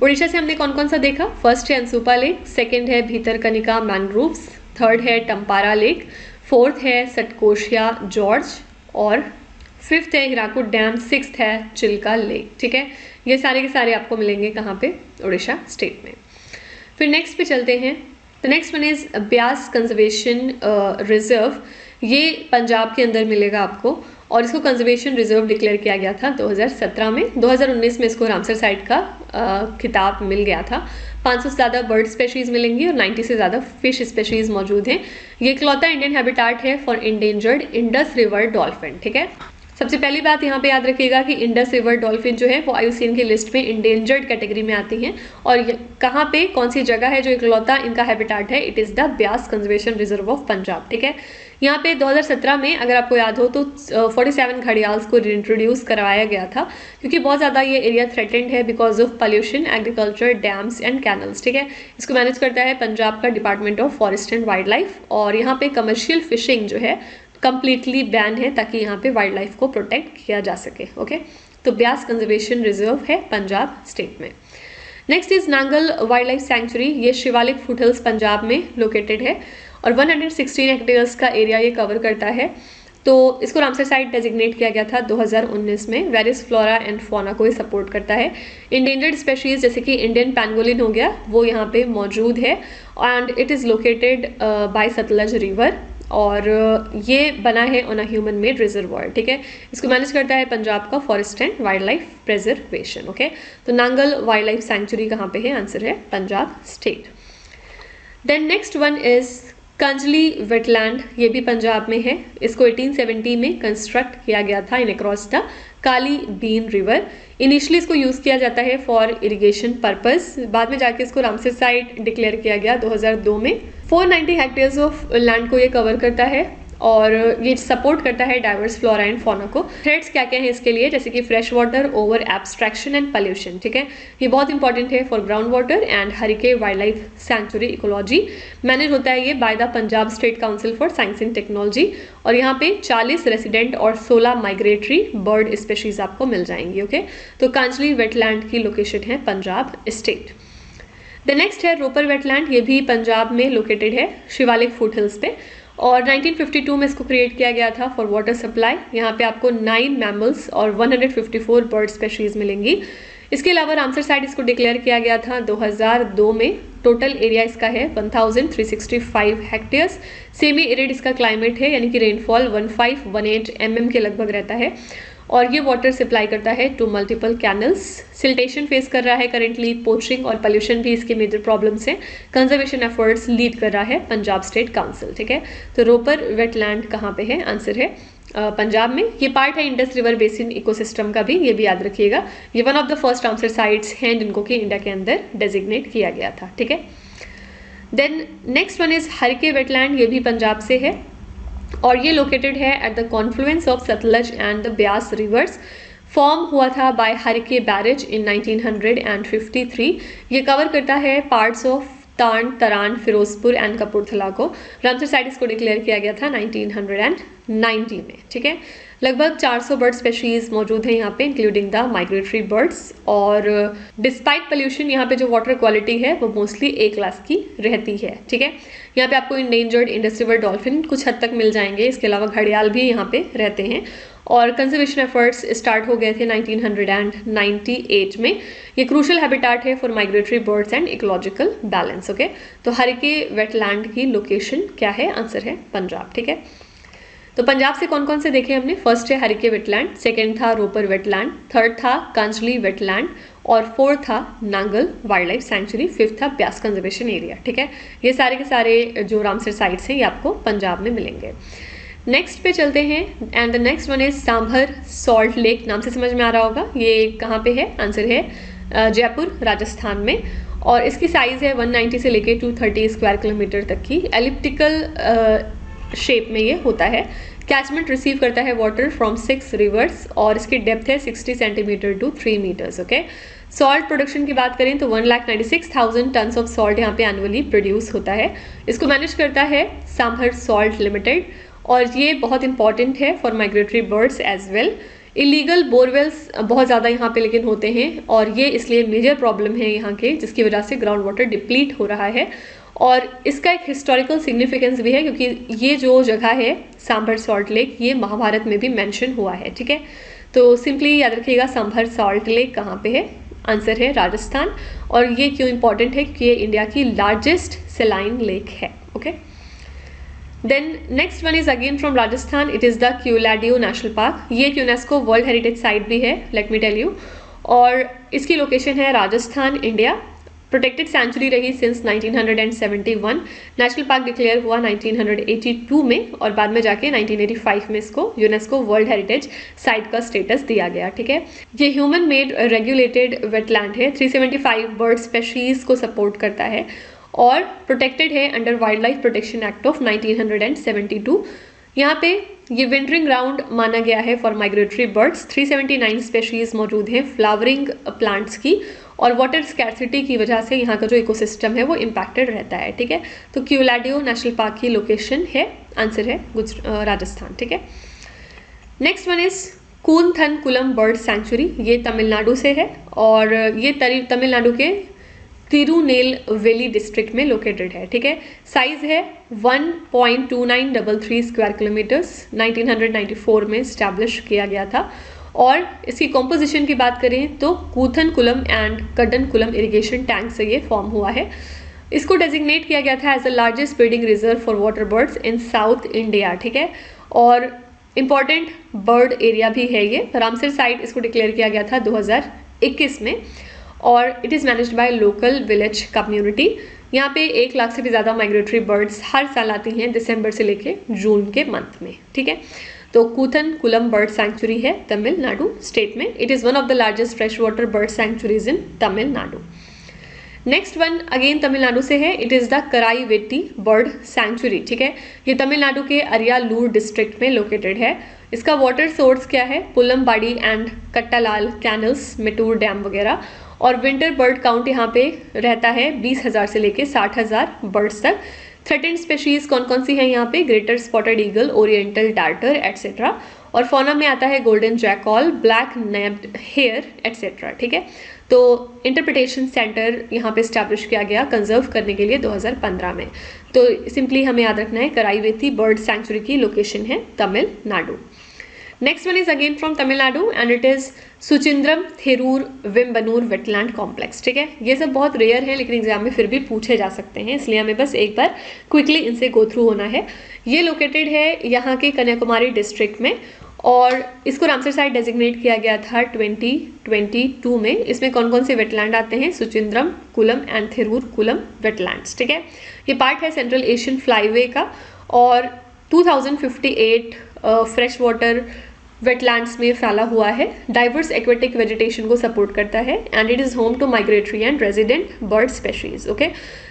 A: उड़ीसा से हमने कौन कौन सा देखा? फर्स्ट है अंसुपा लेक, सेकेंड है भीतरकनिका मैंग्रोव्स, थर्ड है टंपारा लेक, फोर्थ है सटकोशिया जॉर्ज और 5th है हीराकुद डैम, 6th है चिल्का लेक। ठीक है, ये सारे के सारे आपको मिलेंगे कहाँ पे, उड़ीसा स्टेट में। फिर नेक्स्ट पे चलते हैं। The next one is Beas conservation reserve. ये पंजाब के अंदर मिलेगा आपको और इसको कंजर्वेशन रिजर्व डिक्लेयर किया गया था 2017 में। 2019 में इसको रामसर साइट का खिताब मिल गया था। 500 से ज़्यादा बर्ड स्पेशीज़ मिलेंगी और 90 से ज़्यादा फिश स्पेशीज़ मौजूद हैं। ये इकलौता इंडियन हैबिटाट है for endangered Indus river dolphin. ठीक है, सबसे पहली बात यहाँ पे याद रखिएगा कि इंडस रिवर डॉल्फिन जो है वो IUCN की लिस्ट में इंडेंजर्ड कैटेगरी में आती हैं। और कहाँ पे, कौन सी जगह है जो इकलौता इनका हैबिटाट है, it is the Beas conservation reserve of Punjab. ठीक है, यहाँ पे 2017 में अगर आपको याद हो तो 47 घड़ियाल्स को इंट्रोड्यूस करवाया गया था, क्योंकि बहुत ज़्यादा ये एरिया थ्रेटेंड है because of pollution, agriculture, dams and canals. ठीक है, इसको मैनेज करता है पंजाब का department of forest and wild life. और यहाँ पे कमर्शियल फिशिंग जो है कंप्लीटली बैन है, ताकि यहाँ पे वाइल्ड लाइफ को प्रोटेक्ट किया जा सके। ओके, तो ब्यास कंजर्वेशन रिजर्व है पंजाब स्टेट में। Next is Nangal wild life sanctuary. ये शिवालिक फुटहिल्स पंजाब में लोकेटेड है और 116 हेक्टेयर्स का एरिया ये कवर करता है। तो इसको रामसर साइट डेजिग्नेट किया गया था 2019 में। वेरियस फ्लोरा एंड फौना को ये सपोर्ट करता है। इंडेंजर्ड स्पेशीज जैसे कि इंडियन पैंगोलिन हो गया, वो यहाँ पे मौजूद है and it is located by Sutlej river और ये बना है on a human made reservoir. ठीक है, इसको मैनेज करता है पंजाब का forest and wildlife preservation. Okay, तो नांगल वाइल्ड लाइफ सेंचुरी कहाँ पे है, आंसर है Punjab state. Then next one is Kanjli wetland. ये भी पंजाब में है। इसको 1870 में कंस्ट्रक्ट किया गया था in across the Kali Bein river. Initially इसको यूज़ किया जाता है फॉर इरिगेशन पर्पस, बाद में जाके इसको रामसर साइट डिक्लेयर किया गया 2002 में। 490 हेक्टेयर्स ऑफ लैंड को ये कवर करता है और ये सपोर्ट करता है डाइवर्स फ्लोरा एंड फौना को। थ्रेट्स क्या क्या हैं इसके लिए, जैसे कि fresh water, over abstraction and pollution. ठीक है, ये बहुत इंपॉर्टेंट है for ground water and Harike wild life sanctuary ecology. Manage होता है ये by the Punjab state council for science and technology और यहाँ पे 40 रेसिडेंट और 16 माइग्रेटरी बर्ड स्पेशीज आपको मिल जाएंगी। ओके, तो कांजली वेटलैंड की लोकेशन है पंजाब स्टेट। द नेक्स्ट है रोपर वेटलैंड। ये भी पंजाब में लोकेटेड है शिवालिक फुटहिल्स पे और 1952 में इसको क्रिएट किया गया था फॉर वाटर सप्लाई। यहाँ पे आपको 9 मैमल्स और 154 बर्ड स्पेशीज मिलेंगी। इसके अलावा रामसर साइट इसको डिक्लेयर किया गया था 2002 में। टोटल एरिया इसका है 1365 हेक्टेयर्स। सेमी एरिड इसका क्लाइमेट है, यानी कि रेनफॉल 1518 mm के लगभग रहता है और ये वाटर सप्लाई करता है to multiple canals. Siltation face कर रहा है करेंटली, पोचिंग और पोल्यूशन भी इसके मेजर प्रॉब्लम्स हैं। कंजर्वेशन एफर्ट्स लीड कर रहा है पंजाब स्टेट काउंसिल। ठीक है, तो रोपर वेटलैंड कहाँ पे है, आंसर है पंजाब में। ये पार्ट है इंडस रिवर बेसिन इकोसिस्टम का भी, ये भी याद रखिएगा। ये one of the first Ramsar sites हैं जिनको कि इंडिया के अंदर डेजिग्नेट किया गया था। ठीक है, then next one is Harike wetland. ये भी पंजाब से है और ये लोकेटेड है at the confluence of Sutlej and the Beas rivers. Form हुआ था बाय हरिके बैरेज इन 1953। ये कवर करता है पार्ट्स ऑफ तान, तरान, फिरोजपुर एंड कपूरथला को। रामसर साइट इसको डिक्लेयर किया गया था 1990 में। ठीक है, लगभग 400 बर्ड स्पेशीज मौजूद हैं यहाँ पे, इंक्लूडिंग द माइग्रेटरी बर्ड्स। और डिस्पाइट पोल्यूशन यहाँ पे जो वाटर क्वालिटी है वो मोस्टली A क्लास की रहती है। ठीक है, यहाँ पे आपको इंडेंजर्ड इंडस रिवर डॉल्फिन कुछ हद तक मिल जाएंगे। इसके अलावा घड़ियाल भी यहाँ पे रहते हैं और कंजर्वेशन एफर्ट्स स्टार्ट हो गए थे 1998 में। ये क्रूशल हैबिटाट है for migratory birds and ecological balance. Okay, तो हरिके वेटलैंड की लोकेशन क्या है, आंसर है पंजाब। ठीक है, तो पंजाब से कौन कौन से देखे हमने, फर्स्ट है हरिके वेटलैंड, सेकंड था रोपर वेटलैंड, थर्ड था कांजली वेटलैंड और फोर्थ था Nangal wild life sanctuary, fifth था ब्यास कंजर्वेशन एरिया। ठीक है, ये सारे के सारे जो रामसर साइट्स हैं ये आपको पंजाब में मिलेंगे। नेक्स्ट पे चलते हैं and the next one is sambar salt lake. नाम से समझ में आ रहा होगा ये कहाँ पे है, आंसर है जयपुर राजस्थान में और इसकी साइज़ है 190 से लेके 230 स्क्वायर किलोमीटर तक की। एलिप्टिकल शेप में ये होता है। कैचमेंट रिसीव करता है वाटर फ्रॉम 6 रिवर्स और इसकी डेप्थ है 60 centimetre to 3 metres. Okay, salt production की बात करें तो 1,96,000 टन्स ऑफ सॉल्ट यहाँ पे एनुअली प्रोड्यूस होता है। इसको मैनेज करता है सांभर सॉल्ट लिमिटेड और ये बहुत इंपॉर्टेंट है for migratory birds as well. Illegal borewells बहुत ज़्यादा यहाँ पे लेकिन होते हैं और ये इसलिए मेजर प्रॉब्लम है यहाँ के, जिसकी वजह से ग्राउंड वाटर डिप्लीट हो रहा है और इसका एक हिस्टोरिकल सिग्निफिकेंस भी है क्योंकि ये जो जगह है सांभर सॉल्ट लेक, ये महाभारत में भी मेंशन हुआ है, ठीक है। तो सिंपली याद रखिएगा सांभर सॉल्ट लेक कहाँ पे है, आंसर है राजस्थान। और ये क्यों इंपॉर्टेंट है, क्योंकि ये इंडिया की लार्जेस्ट सेलाइन लेक है, okay. Then next one is again from Rajasthan, it is the Keoladeo national park. ये एक यूनेस्को वर्ल्ड हेरिटेज साइट भी है, लेट मी टेल यू। और इसकी लोकेशन है राजस्थान, इंडिया। प्रोटेक्टेड सेंचुरी रही सिंस 1971। नेशनल पार्क डिक्लेयर हुआ 1982 में और बाद में जाके 1985 में इसको यूनेस्को वर्ल्ड हेरिटेज साइट का स्टेटस दिया गया, ठीक है। ये ह्यूमन मेड रेगुलेटेड वेटलैंड है, 375 बर्ड स्पेशीज को सपोर्ट करता है और प्रोटेक्टेड है under wild life protection act of 1972। यहाँ पे ये विंटरिंग ग्राउंड माना गया है फॉर माइग्रेटरी बर्ड्स। 379 स्पेशीज मौजूद हैं फ्लावरिंग प्लांट्स की, और वाटर स्कैर्सिटी की वजह से यहाँ का जो इकोसिस्टम है वो इम्पैक्टेड रहता है, ठीक है। तो क्यूलाडियो नेशनल पार्क की लोकेशन है, आंसर है राजस्थान, ठीक है। Next one is Koonthankulam bird sanctuary. ये तमिलनाडु से है और ये तमिलनाडु के तिरुनेलवेली डिस्ट्रिक्ट में लोकेटेड है, ठीक है। साइज है 1.2933 स्क्वायर किलोमीटर्स, 1994 में स्टैब्लिश किया गया था। और इसकी कॉम्पोजिशन की बात करें तो कूथनकुलम एंड कडनकुलम इरिगेशन टैंक से ये फॉर्म हुआ है। इसको डेजिग्नेट किया गया था as the largest breeding reserve for water birds in south India, ठीक है। और इम्पॉर्टेंट बर्ड एरिया भी है ये। रामसर साइट इसको डिक्लेयर किया गया था 2021 में और it is managed by local village community. यहाँ पे 1 लाख से भी ज़्यादा माइग्रेटरी बर्ड्स हर साल आती हैं दिसंबर से लेके जून के मंथ में, ठीक है। तो कूथनकुलम बर्ड सेंचुरी है तमिलनाडु स्टेट में। It is one of the largest fresh water bird sanctuaries in Tamil Nadu. Next one again Tamil Nadu से है, it is the Karaivetti bird sanctuary, ठीक है। ये तमिलनाडु के अरियालूर डिस्ट्रिक्ट में लोकेटेड है। इसका वाटर सोर्स क्या है, पुलमबाड़ी एंड कट्टालाल कैनल्स, मेटूर डैम वगैरह। और विंटर बर्ड काउंट यहाँ पे रहता है 20,000 से लेके 60,000 बर्ड्स तक। थ्रेटेंड स्पेशीज कौन कौन सी है यहाँ पे, greater spotted eagle, oriental darter etcetera. और फौना में आता है golden jackal, black naped hare etcetera, ठीक है। तो इंटरप्रिटेशन सेंटर यहाँ पे स्टैब्लिश किया गया कंजर्व करने के लिए 2015 में। तो सिंपली हमें याद रखना है कराईवेती बर्ड सेंचुरी की लोकेशन है Tamil Nadu. Next one is again from Tamil Nadu and it is Suchindram Theroor Vembanoor wetland complex, ठीक है। ये सब बहुत रेयर है लेकिन एग्जाम में फिर भी पूछे जा सकते हैं, इसलिए हमें बस एक बार क्विकली इनसे गो थ्रू होना है। ये लोकेटेड है यहाँ के कन्याकुमारी डिस्ट्रिक्ट में और इसको रामसर साइट डेजिग्नेट किया गया था 2022 में। इसमें कौन कौन से वेटलैंड आते हैं, Suchindram coulomb and Therur coulomb wetlands, ठीक है। ये पार्ट है सेंट्रल एशियन फ्लाईवे का और 2058 फ्रेश वाटर वेटलैंड्स में फैला हुआ है। डाइवर्स एक्वेटिक वेजिटेशन को सपोर्ट करता है and it is home to migratory and resident bird species, okay.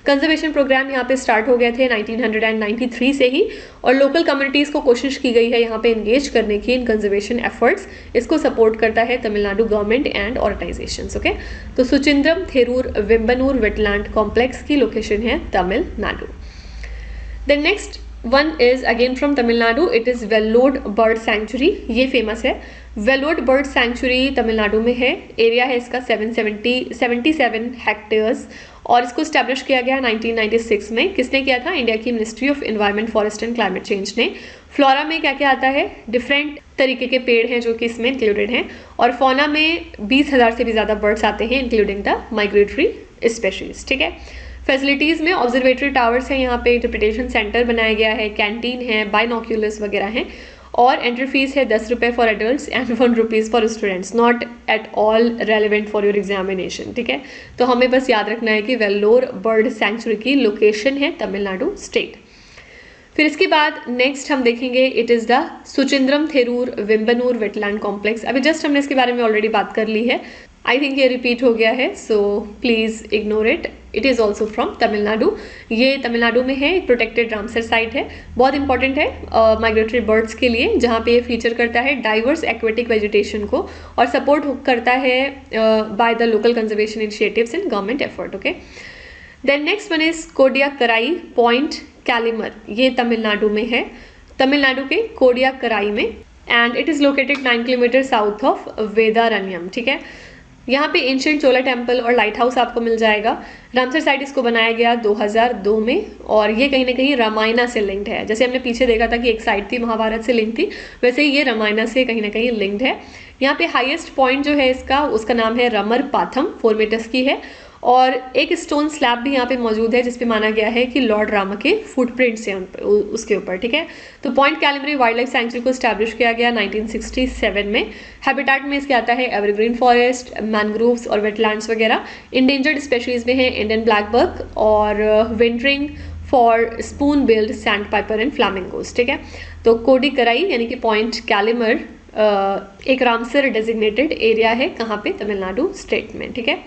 A: Conservation programme यहाँ पे स्टार्ट हो गए थे 1993 से ही और लोकल कम्युनिटीज़ को कोशिश की गई है यहाँ पे इंगेज करने की इन कंजर्वेशन एफर्ट्स। इसको सपोर्ट करता है Tamil Nadu government and organisations, okay. तो सुचिंद्रम थेरूर वेम्बनूर वेटलैंड कॉम्प्लेक्स की लोकेशन है Tamil Nadu. Then next one is again from Tamil Nadu, it is Vellode bird sanctuary. ये फेमस है। वेल्लोड बर्ड सेंचुरी तमिलनाडु में है। एरिया है इसका 77 हेक्टेयर्स और इसको स्टैब्लिश किया गया 1996 में। किसने किया था, इंडिया की ministry of environment forest and climate change ने। फ्लोरा में क्या क्या आता है, डिफरेंट तरीके के पेड़ हैं जो कि इसमें इंक्लूडेड हैं और फौना में 20,000 से भी ज़्यादा बर्ड्स आते हैं इंक्लूडिंग द माइग्रेटरी स्पेशीज, ठीक है। फैसिलिटीज़ में ऑब्जर्वेटरी टावर्स हैं, यहाँ पे इंटरप्रिटेशन सेंटर बनाया गया है, कैंटीन है, बाइनोक्यूलर्स वगैरह हैं और एंट्री फीस है 10 रुपये for adults and 1 rupees for students, not at all relevant for your examination, ठीक है। तो हमें बस याद रखना है कि वेल्लोर बर्ड सेंचुरी की लोकेशन है तमिलनाडु स्टेट। फिर इसके बाद नेक्स्ट हम देखेंगे it is the Suchindram Theroor Vembanoor wetland complex. अभी जस्ट हमने इसके बारे में ऑलरेडी बात कर ली है, आई थिंक ये रिपीट हो गया है, so please ignore it. It is also from Tamil Nadu. ये तमिलनाडु में है, एक प्रोटेक्टेड रामसर साइट है, बहुत इंपॉर्टेंट है माइग्रेटरी बर्ड्स के लिए, जहाँ पे ये फीचर करता है डाइवर्स एक्वेटिक वेजिटेशन को और सपोर्ट करता है by the local conservation initiatives and government effort, okay. Then next one is Kodiakkarai point Calimere. ये तमिलनाडु में है, तमिलनाडु के कोडियाकराई में and it is located 9 kilometre south of Vedaranyam, ठीक है। यहाँ पे एंशिएंट चोला टेम्पल और लाइट हाउस आपको मिल जाएगा। रामसर साइट इसको बनाया गया 2002 में और ये कहीं ना कहीं रामायणा से लिंक्ड है। जैसे हमने पीछे देखा था कि एक साइट थी महाभारत से लिंक थी, वैसे ही ये रामायणा से कहीं ना कहीं लिंक्ड है। यहाँ पे हाईएस्ट पॉइंट जो है इसका, उसका नाम है रमर पाथम, 4 मीटर्स की है। और एक स्टोन स्लैब भी यहाँ पे मौजूद है जिसपे माना गया है कि लॉर्ड रामा के फुटप्रिंट्स हैं उसके ऊपर, ठीक है। तो point Calimere wildlife sanctuary को स्टैब्लिश किया गया 1967 में। हैबिटेट में इसके आता है एवरग्रीन फॉरेस्ट, मैनग्रोव्स और वेटलैंड्स वगैरह। इंडेंजर्ड स्पेशीज में है इंडियन ब्लैक बक और wintering for spoon billed sandpiper and flamingos, ठीक है। तो कोडी कराई यानी कि पॉइंट कैलिमर एक रामसर डेजिग्नेटेड एरिया है, कहाँ पे, तमिलनाडु स्टेट में, ठीक है।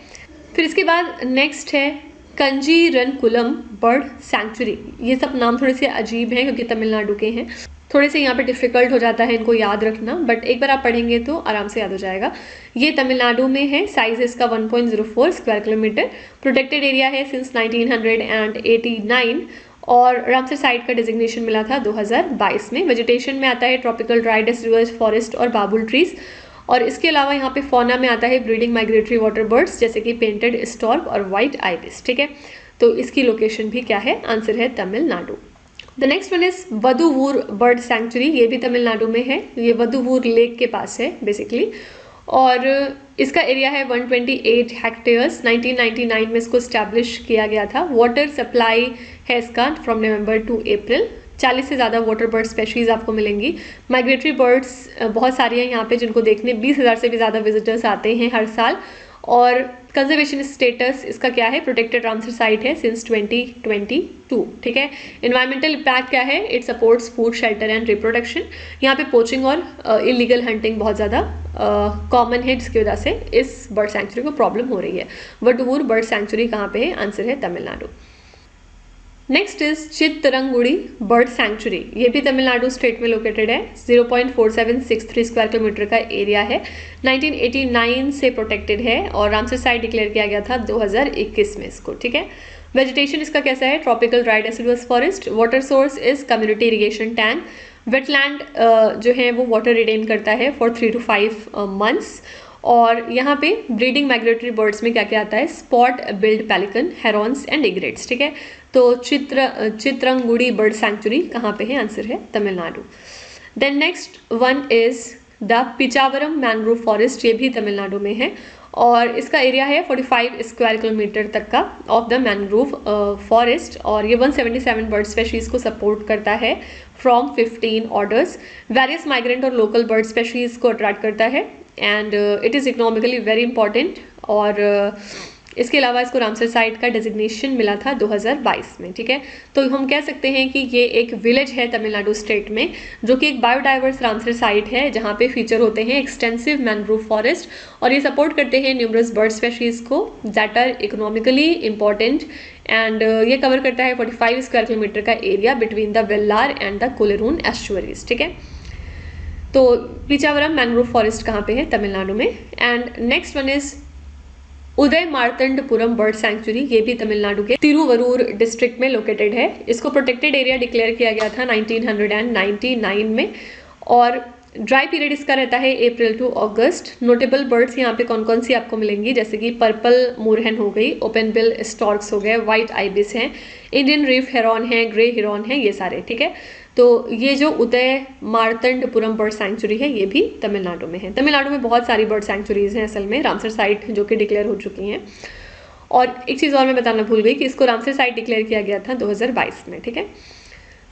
A: फिर इसके बाद नेक्स्ट है कंजीरनकुलम बर्ड सैंक्चुरी। ये सब नाम थोड़े से अजीब हैं क्योंकि तमिलनाडु के हैं, थोड़े से यहाँ पे डिफिकल्ट हो जाता है इनको याद रखना, बट एक बार आप पढ़ेंगे तो आराम से याद हो जाएगा। ये तमिलनाडु में है, साइज इसका 1.04 स्क्वायर किलोमीटर, प्रोटेक्टेड एरिया है सिंस 1989 और रामसर साइट का डिजिग्नेशन मिला था 2022 में। वेजिटेशन में आता है ट्रॉपिकल ड्राई डेसिडुअस फॉरेस्ट और बाबुल ट्रीज, और इसके अलावा यहाँ पे फौना में आता है ब्रीडिंग माइग्रेटरी वाटर बर्ड्स जैसे कि पेंटेड स्टॉर्क और व्हाइट आइबिस, ठीक है। तो इसकी लोकेशन भी क्या है, आंसर है Tamil Nadu. The next one is Vaduvur bird sanctuary, ये भी तमिलनाडु में है। ये वदुवूर लेक के पास है बेसिकली, और इसका एरिया है 128 हेक्टेयर्स। 1999 में इसको स्टैब्लिश किया गया था। वाटर सप्लाई है इसका फ्रॉम नवंबर टू अप्रैल। 40 से ज़्यादा वाटर बर्ड स्पेशीज़ आपको मिलेंगी। माइग्रेटरी बर्ड्स बहुत सारी हैं यहाँ पे जिनको देखने 20,000 से भी ज़्यादा विजिटर्स आते हैं हर साल। और कंजर्वेशन स्टेटस इसका क्या है, प्रोटेक्टेड रामसर साइट है सिंस 2022, ठीक है। इन्वायरमेंटल इम्पैक्ट क्या है, it supports food, shelter and reproduction. यहाँ पे पोचिंग और इलीगल हंटिंग बहुत ज़्यादा कॉमन है जिसकी वजह से इस बर्ड सैंक्चुरी को प्रॉब्लम हो रही है। वडुवूर बर्ड सैंक्चुरी कहाँ पे है, आंसर है Tamil Nadu. Next is Chitrangudi bird sanctuary, ये भी तमिलनाडु स्टेट में लोकेटेड है। 0.4763 स्क्वायर किलोमीटर का एरिया है। 1989 से प्रोटेक्टेड है और रामसर साइट डिक्लेयर किया गया था 2021 में इसको, ठीक है। वेजिटेशन इसका कैसा है, tropical dry deciduous forest. Water source is community irrigation tank. Wetland जो है वो वाटर रिटेन करता है फॉर 3 to 5 months। और यहाँ पे ब्रीडिंग माइग्रेटरी बर्ड्स में क्या क्या आता है, spot billed pelican, herons and egrets, ठीक है। तो चित्रंगुड़ी बर्ड सैंक्चुरी कहाँ पे है, आंसर है Tamil Nadu. Then next one is the Pichavaram mangrove forest, ये भी तमिलनाडु में है और इसका एरिया है 45 स्क्वायर किलोमीटर तक का ऑफ द मैंग्रोव फॉरेस्ट। और ये 177 बर्ड स्पेशीज को सपोर्ट करता है फ्रॉम 15 ऑर्डर्स। वेरियस माइग्रेंट और लोकल बर्ड स्पेशीज को अट्रैक्ट करता है and it is economically very important. और इसके अलावा इसको रामसर साइट का डेजिग्नेशन मिला था 2022 में, ठीक है। तो हम कह सकते हैं कि ये एक विलेज है तमिलनाडु स्टेट में जो कि एक बायोडाइवर्स रामसर साइट है जहाँ पे फीचर होते हैं एक्सटेंसिव मैंग्रोव फॉरेस्ट और ये सपोर्ट करते हैं न्यूमरस बर्ड स्पेशीज को that are economically important. And ये कवर करता है 45 स्क्वायर किलोमीटर का area between the Vellar and the Coleroon estuaries, ठीक है। तो पिचावरम मैंग्रोव फॉरेस्ट कहाँ पे है, तमिलनाडु में। And next one is Udayamarthandapuram bird sanctuary, ये भी तमिलनाडु के तिरुवरूर डिस्ट्रिक्ट में लोकेटेड है। इसको प्रोटेक्टेड एरिया डिक्लेयर किया गया था 1999 में और ड्राई पीरियड इसका रहता है अप्रैल टू अगस्त। नोटेबल बर्ड्स यहाँ पे कौन कौन सी आपको मिलेंगी, जैसे कि पर्पल मोरहेन हो गई, ओपन बिल स्टॉर्क्स हो गए, व्हाइट आइबिस हैं, इंडियन रीफ हेरॉन है, ग्रे हिरॉन है, ये सारे, ठीक है। तो ये जो उदय मार्तंडपुरम बर्ड सैंक्चुरी है ये भी तमिलनाडु में है। तमिलनाडु में बहुत सारी बर्ड सैंक्चुरीज हैं असल में, रामसर साइट जो कि डिक्लेयर हो चुकी हैं। और एक चीज़ और मैं बताना भूल गई कि इसको रामसर साइट डिक्लेयर किया गया था 2022 में, ठीक है।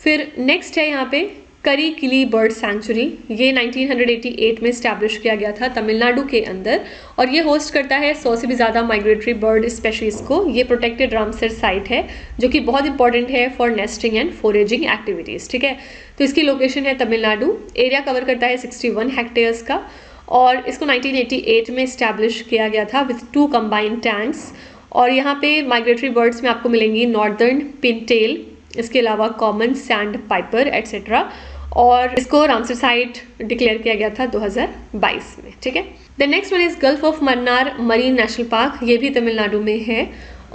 A: फिर नेक्स्ट है यहाँ पे करी किली बर्ड सैंक्चुरी, ये 1988 में स्टैब्लिश किया गया था तमिलनाडु के अंदर और ये होस्ट करता है 100 से भी ज़्यादा माइग्रेटरी बर्ड स्पेशीज़ को। ये प्रोटेक्टेड रामसर साइट है जो कि बहुत इंपॉर्टेंट है for nesting and foraging activities, ठीक है। तो इसकी लोकेशन है तमिलनाडु। एरिया कवर करता है 61 हेक्टेयर्स का और इसको 1988 में स्टैब्लिश किया गया था विथ 2 कंबाइंड टैंक्स। और यहाँ पे माइग्रेटरी बर्ड्स में आपको मिलेंगी नॉर्दर्न पिनटेल, इसके अलावा कॉमन सैंड पाइपर एट्सेट्रा। और इसको रामसर साइट डिक्लेयर किया गया था 2022 में, ठीक है। The next one is gulf of Mannar marine national park, ये भी तमिलनाडु में है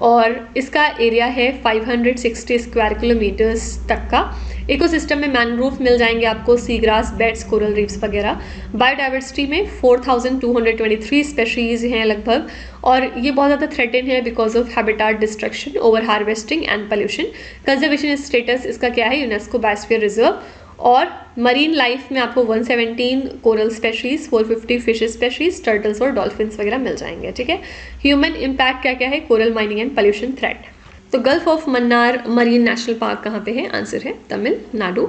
A: और इसका एरिया है 560 स्क्वायर किलोमीटर्स तक का। इकोसिस्टम में मैनग्रोव मिल जाएंगे आपको, sea grass, beds, coral reefs वगैरह। बायोडाइवर्सिटी में 4223 स्पेशीज हैं लगभग, और ये बहुत ज़्यादा थ्रेटन है because of habitat destruction, over harvesting and pollution. Conservation status इसका क्या है, यूनेस्को बायोस्फीयर रिजर्व। और मरीन लाइफ में आपको 117 coral species, 450 fish species, turtles और डॉल्फिन्स वगैरह मिल जाएंगे, ठीक है। ह्यूमन इम्पैक्ट क्या क्या है, coral mining and pollution threat. तो Gulf of Mannar marine national park कहाँ पे है, आंसर है Tamil Nadu.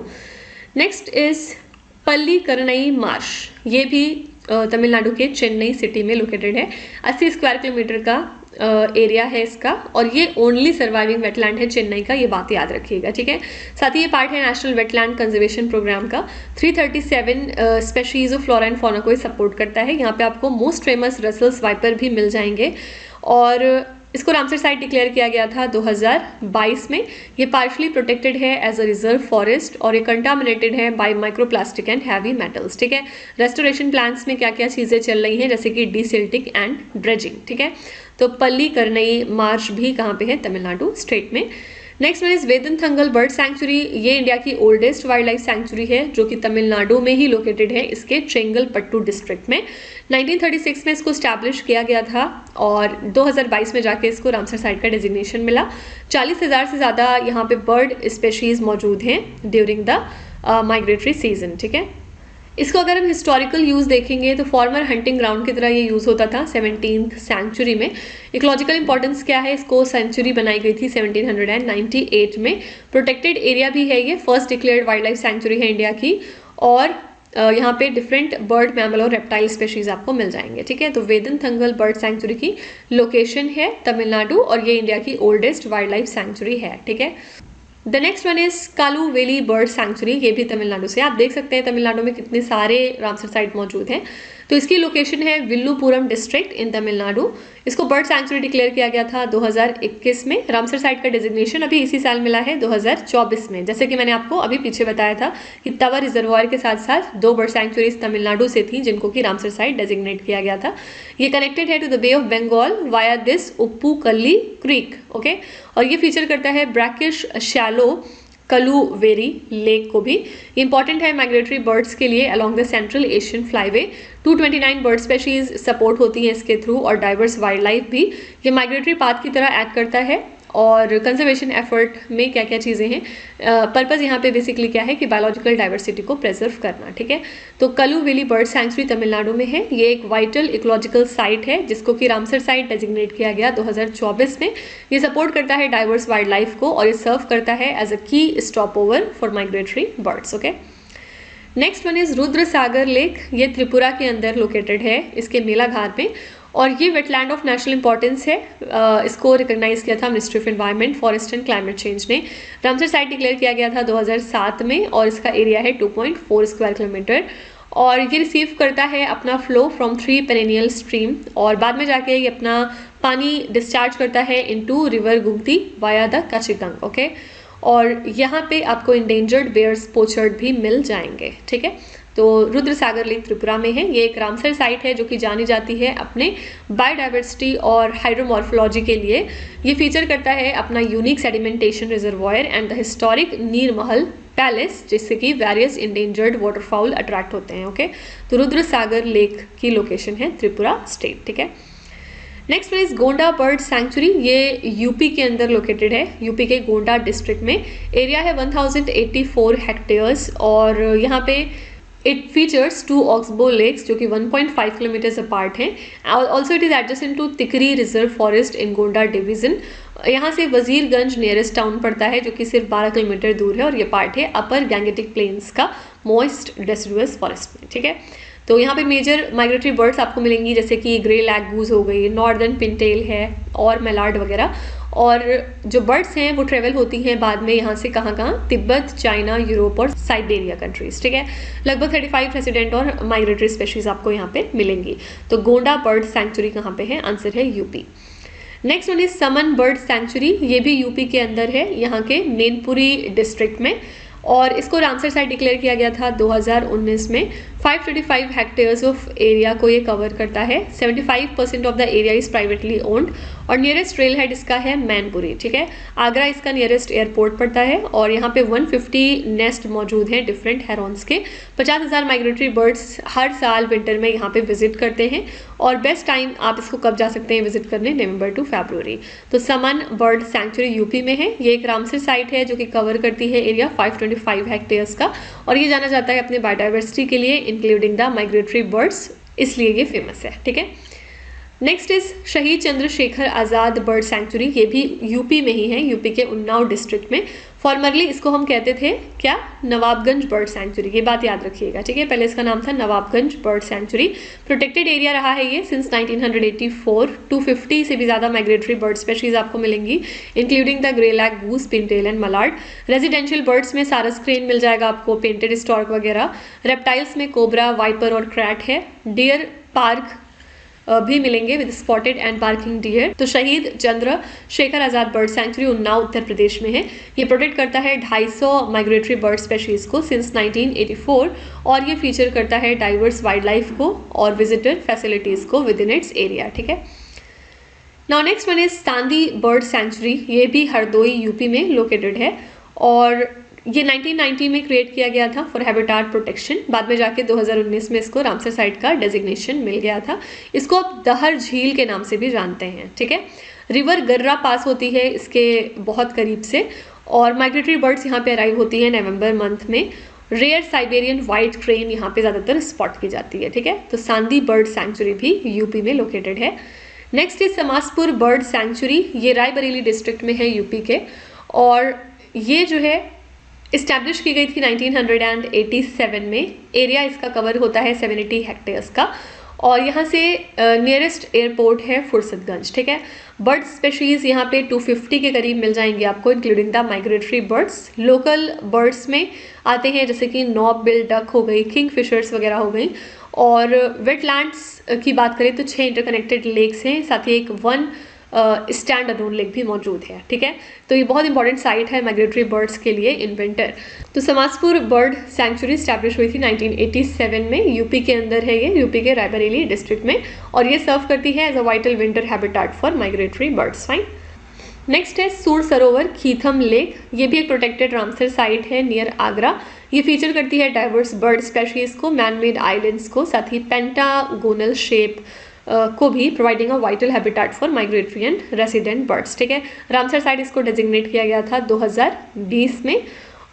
A: Next is Pallikaranai marsh, ये भी तमिलनाडु के चेन्नई सिटी में लोकेटेड है। 80 स्क्वायर किलोमीटर का एरिया है इसका, और ये ओनली सर्वाइविंग वेटलैंड है चेन्नई का, ये बात याद रखिएगा, ठीक है। साथ ही ये पार्ट है नेशनल वेटलैंड कंजर्वेशन प्रोग्राम का। 337 species of flora and fauna को सपोर्ट करता है। यहाँ पे आपको मोस्ट फेमस रसल्स वाइपर भी मिल जाएंगे, और इसको रामसर साइट डिक्लेयर किया गया था 2022 में। ये पार्शली प्रोटेक्टेड है एज अ रिजर्व फॉरेस्ट, और ये कंटामिनेटेड है by microplastic and heavy metals, ठीक है। रेस्टोरेशन प्लान्स में क्या क्या चीज़ें चल रही हैं, जैसे कि डीसिल्टिंग एंड ड्रेजिंग, ठीक है। तो पल्लीकरनई मार्श भी कहाँ पे है, तमिलनाडु स्टेट में। Next one is Vedanthangal bird sanctuary, ये इंडिया की ओल्डेस्ट वाइल्ड लाइफ सैंक्चुरी है, जो कि तमिलनाडु में ही लोकेटेड है, इसके चेंगलपट्टू डिस्ट्रिक्ट में। 1936 में इसको स्टैब्लिश किया गया था, और 2022 में जाके इसको रामसर साइट का डेजिग्नेशन मिला। 40,000 से ज़्यादा यहाँ पे बर्ड स्पेशीज मौजूद हैं ड्यूरिंग द माइग्रेटरी सीजन, ठीक है। इसको अगर हम हिस्टोरिकल यूज़ देखेंगे तो फॉर्मर हंटिंग ग्राउंड की तरह ये यूज़ होता था 17th सेंचुरी में। इकोलॉजिकल इंपॉर्टेंस क्या है, इसको सेंचुरी बनाई गई थी 1798 में। प्रोटेक्टेड एरिया भी है ये, first declared wild life sanctuary है इंडिया की, और यहाँ पे डिफरेंट बर्ड, मैमल और रेप्टाइल स्पेशीज आपको मिल जाएंगे, ठीक है। तो वेदनथंगल बर्ड सैंक्चुरी की लोकेशन है तमिलनाडु, और ये इंडिया की ओल्डेस्ट वाइल्ड लाइफ सेंचुरी है, ठीक है। The next one is Kalu valley bird sanctuary, ये भी तमिलनाडु से। आप देख सकते हैं तमिलनाडु में कितने सारे रामसर साइट मौजूद हैं। तो इसकी लोकेशन है विल्लुपुरम डिस्ट्रिक्ट इन तमिलनाडु। इसको बर्ड सैंक्चुरी डिक्लेयर किया गया था 2021 में। रामसर साइट का डेजिग्नेशन अभी इसी साल मिला है 2024 में। जैसे कि मैंने आपको अभी पीछे बताया था कि तवा रिजर्वायर के साथ साथ 2 बर्ड सैंक्चुरीज तमिलनाडु से थी, जिनको कि रामसर साइट डेजिग्नेट किया गया था। ये कनेक्टेड है to the Bay of Bengal via this Uppukalli creek, okay. और ये फीचर करता है ब्रैकिश शैलो कलुवेरी लेक को भी। इंपॉर्टेंट है माइग्रेटरी बर्ड्स के लिए along the central Asian flyway. 229 bird species support होती हैं इसके थ्रू, और डाइवर्स वाइल्ड लाइफ भी। ये माइग्रेटरी पाथ की तरह एक्ट करता है। और कंजर्वेशन एफर्ट में क्या क्या चीज़ें हैं, पर्पज़ यहाँ पे बेसिकली क्या है कि बायोलॉजिकल डाइवर्सिटी को प्रिजर्व करना, ठीक है। तो कलुवेली बर्ड सैंक्चुरी तमिलनाडु में है। ये एक वाइटल इकोलॉजिकल साइट है, जिसको कि रामसर साइट डेजिग्नेट किया गया 2024 में। ये सपोर्ट करता है डाइवर्स वाइल्ड लाइफ को, और ये सर्व करता है एज अ की stop over for migratory birds, okay. Next one is Rudra Sagar lake, ये त्रिपुरा के अंदर लोकेटेड है, इसके मेलाघाट में। और ये वेटलैंड ऑफ नेशनल इंपॉर्टेंस है। इसको रिकॉग्नाइज किया था ministry of environment, forest and climate change ने। रामसर साइट डिक्लेयर किया गया था 2007 में, और इसका एरिया है 2.4 स्क्वायर किलोमीटर। और ये रिसीव करता है अपना फ्लो फ्रॉम 3 पेरेनियल स्ट्रीम, और बाद में जाके ये अपना पानी डिस्चार्ज करता है into river Gumti via the Kashiganga, okay. और यहाँ पे आपको इंडेंजर्ड बेयर्स पोचर्ड भी मिल जाएंगे, ठीक है। तो रुद्र सागर लेक त्रिपुरा में है। ये एक रामसर साइट है जो कि जानी जाती है अपने बायोडाइवर्सिटी और हाइड्रोमॉर्फोलॉजी के लिए। ये फीचर करता है अपना unique sedimentation reservoir and the historic Neermahal palace, जिससे कि वेरियस इंडेंजर्ड वाटरफाउल अट्रैक्ट होते हैं, ओके। तो रुद्र सागर लेक की लोकेशन है त्रिपुरा स्टेट, ठीक है। Next one is Gonda bird sanctuary, ये यूपी के अंदर लोकेटेड है, यूपी के गोंडा डिस्ट्रिक्ट में। एरिया है 1084 हेक्टेयर्स, और यहाँ पे इट फीचर्स 2 ऑक्सबो लेक्स जो कि 1.5 किलोमीटर्स अपार्ट हैं। Also it is adjacent to Tikri reserve forest in Gonda division. यहाँ से वजीरगंज नियरेस्ट टाउन पड़ता है, जो कि सिर्फ 12 किलोमीटर दूर है, और ये पार्ट है अपर गैंगेटिक प्लेन्स का मॉइस्ट डेसिडुअस फॉरेस्ट में, ठीक है। तो यहाँ पे मेजर माइग्रेटरी बर्ड्स आपको मिलेंगी, जैसे कि ग्रे लैगूज हो गई, नॉर्दर्न पिनटेल है, और मेलार्ड वगैरह। और जो बर्ड्स हैं वो ट्रेवल होती हैं बाद में यहाँ से कहाँ कहाँ, तिब्बत, चाइना, यूरोप और साइबेरिया कंट्रीज, ठीक है। लगभग 35 रेसिडेंट और माइग्रेटरी स्पेशीज आपको यहाँ पे मिलेंगी। तो गोंडा बर्ड सैंक्चुरी कहाँ पे है, आंसर है UP. Next one is someone bird sanctuary, ये भी यूपी के अंदर है, यहाँ के मैनपुरी डिस्ट्रिक्ट में। और इसको रामसर साइट डिक्लेयर किया गया था 2019 में। 525 हेक्टेयर्स ऑफ एरिया को ये कवर करता है। 75% of the area is privately owned और नियरेस्ट रेल हेड इसका है मैनपुरी, ठीक है। आगरा इसका नियरेस्ट एयरपोर्ट पड़ता है और यहाँ पे 150 नेस्ट मौजूद हैं डिफरेंट हेरॉन्स के। 50,000 माइग्रेटरी बर्ड्स हर साल विंटर में यहाँ पे विजिट करते हैं और बेस्ट टाइम आप इसको कब जा सकते हैं विजिट करने, नवंबर टू फरवरी। तो समन बर्ड सैंक्चुरी यूपी में है। ये एक रामसर साइट है जो कि कवर करती है एरिया 525 हेक्टेयर्स का और ये जाना जाता है अपने बायोडाइवर्सिटी के लिए इंक्लूडिंग द माइग्रेटरी बर्ड्स, इसलिए ये फेमस है, ठीक है। नेक्स्ट इज शहीद चंद्रशेखर आज़ाद बर्ड सैंक्चुरी। ये भी यूपी में ही है, यूपी के उन्नाव डिस्ट्रिक्ट में। फॉर्मरली इसको हम कहते थे क्या, नवाबगंज बर्ड सैंक्चुरी, ये बात याद रखिएगा, ठीक है। पहले इसका नाम था Nawabganj bird sanctuary. Protected area रहा है ये सिंस 1984। 250 से भी ज़्यादा माइग्रेटरी बर्ड स्पेशीज आपको मिलेंगी including the greylag goose, pintail and mallard. Residential birds में सारस क्रेन मिल जाएगा आपको, पेंटेड स्टॉर्क वगैरह। रेप्टाइल्स में कोबरा, वाइपर और क्रैट है। डियर पार्क भी मिलेंगे with spotted and barking deer. तो शहीद चंद्रशेखर आज़ाद बर्ड सैंक्चुरी उन्नाव उत्तर प्रदेश में है। ये प्रोटेक्ट करता है 250 माइग्रेटरी बर्ड स्पेशीज को सिंस 1984 और ये फीचर करता है डाइवर्स वाइल्ड लाइफ को और विजिटर फैसिलिटीज़ को विद इन इट्स एरिया, ठीक है। Now next one is Sandi bird sanctuary. ये भी हरदोई यूपी में लोकेटेड है और ये 1990 में क्रिएट किया गया था फॉर हैबिटाट प्रोटेक्शन। बाद में जाके 2019 में इसको रामसर साइट का डेजिग्नेशन मिल गया था। इसको अब दहर झील के नाम से भी जानते हैं, ठीक है। रिवर गर्रा पास होती है इसके बहुत करीब से और माइग्रेटरी बर्ड्स यहाँ पे अराइव होती है नवंबर मंथ में। रेयर साइबेरियन वाइट क्रेन यहाँ पे ज़्यादातर स्पॉट की जाती है, ठीक है। तो सांदी बर्ड सैंक्चुरी भी यूपी में लोकेटेड है। Next is Samaspur bird sanctuary. ये रायबरेली डिस्ट्रिक्ट में है यूपी के और ये जो है इस्टेब्लिश की गई थी 1987 में। एरिया इसका कवर होता है 70 हेक्टेयर्स का और यहाँ से नियरेस्ट एयरपोर्ट है फुर्सतगंज, ठीक है। बर्ड स्पेशीज़ यहाँ पे 250 के करीब मिल जाएंगे आपको including the migratory birds. Local birds में आते हैं जैसे कि नॉब बिल डक हो गई, किंग फिशर्स वगैरह हो गई। और वेटलैंड्स की बात करें तो 6 इंटरकनेक्टेड लेक्स हैं, साथ ही एक 1 स्टैंड अलोन लेक भी मौजूद है, ठीक है। तो ये बहुत इंपॉर्टेंट साइट है माइग्रेटरी बर्ड्स के लिए इन विंटर। तो समासपुर बर्ड सैंक्चुरी स्टैब्लिश हुई थी 1987 में। यूपी के अंदर है ये, यूपी के रायबरेली डिस्ट्रिक्ट में और ये सर्व करती है as a vital winter habitat for migratory birds, fine. Next है सूर सरोवर खीथम लेक। ये भी एक प्रोटेक्टेड रामसर साइट है नियर आगरा। ये फीचर करती है डाइवर्स बर्ड स्पेशीज को, मैन मेड आइलैंड्स को, साथ ही पेंटागोनल शेप को भी, providing a vital habitat for migratory and resident birds, ठीक है। रामसर साइट इसको डेजिग्नेट किया गया था 2020 में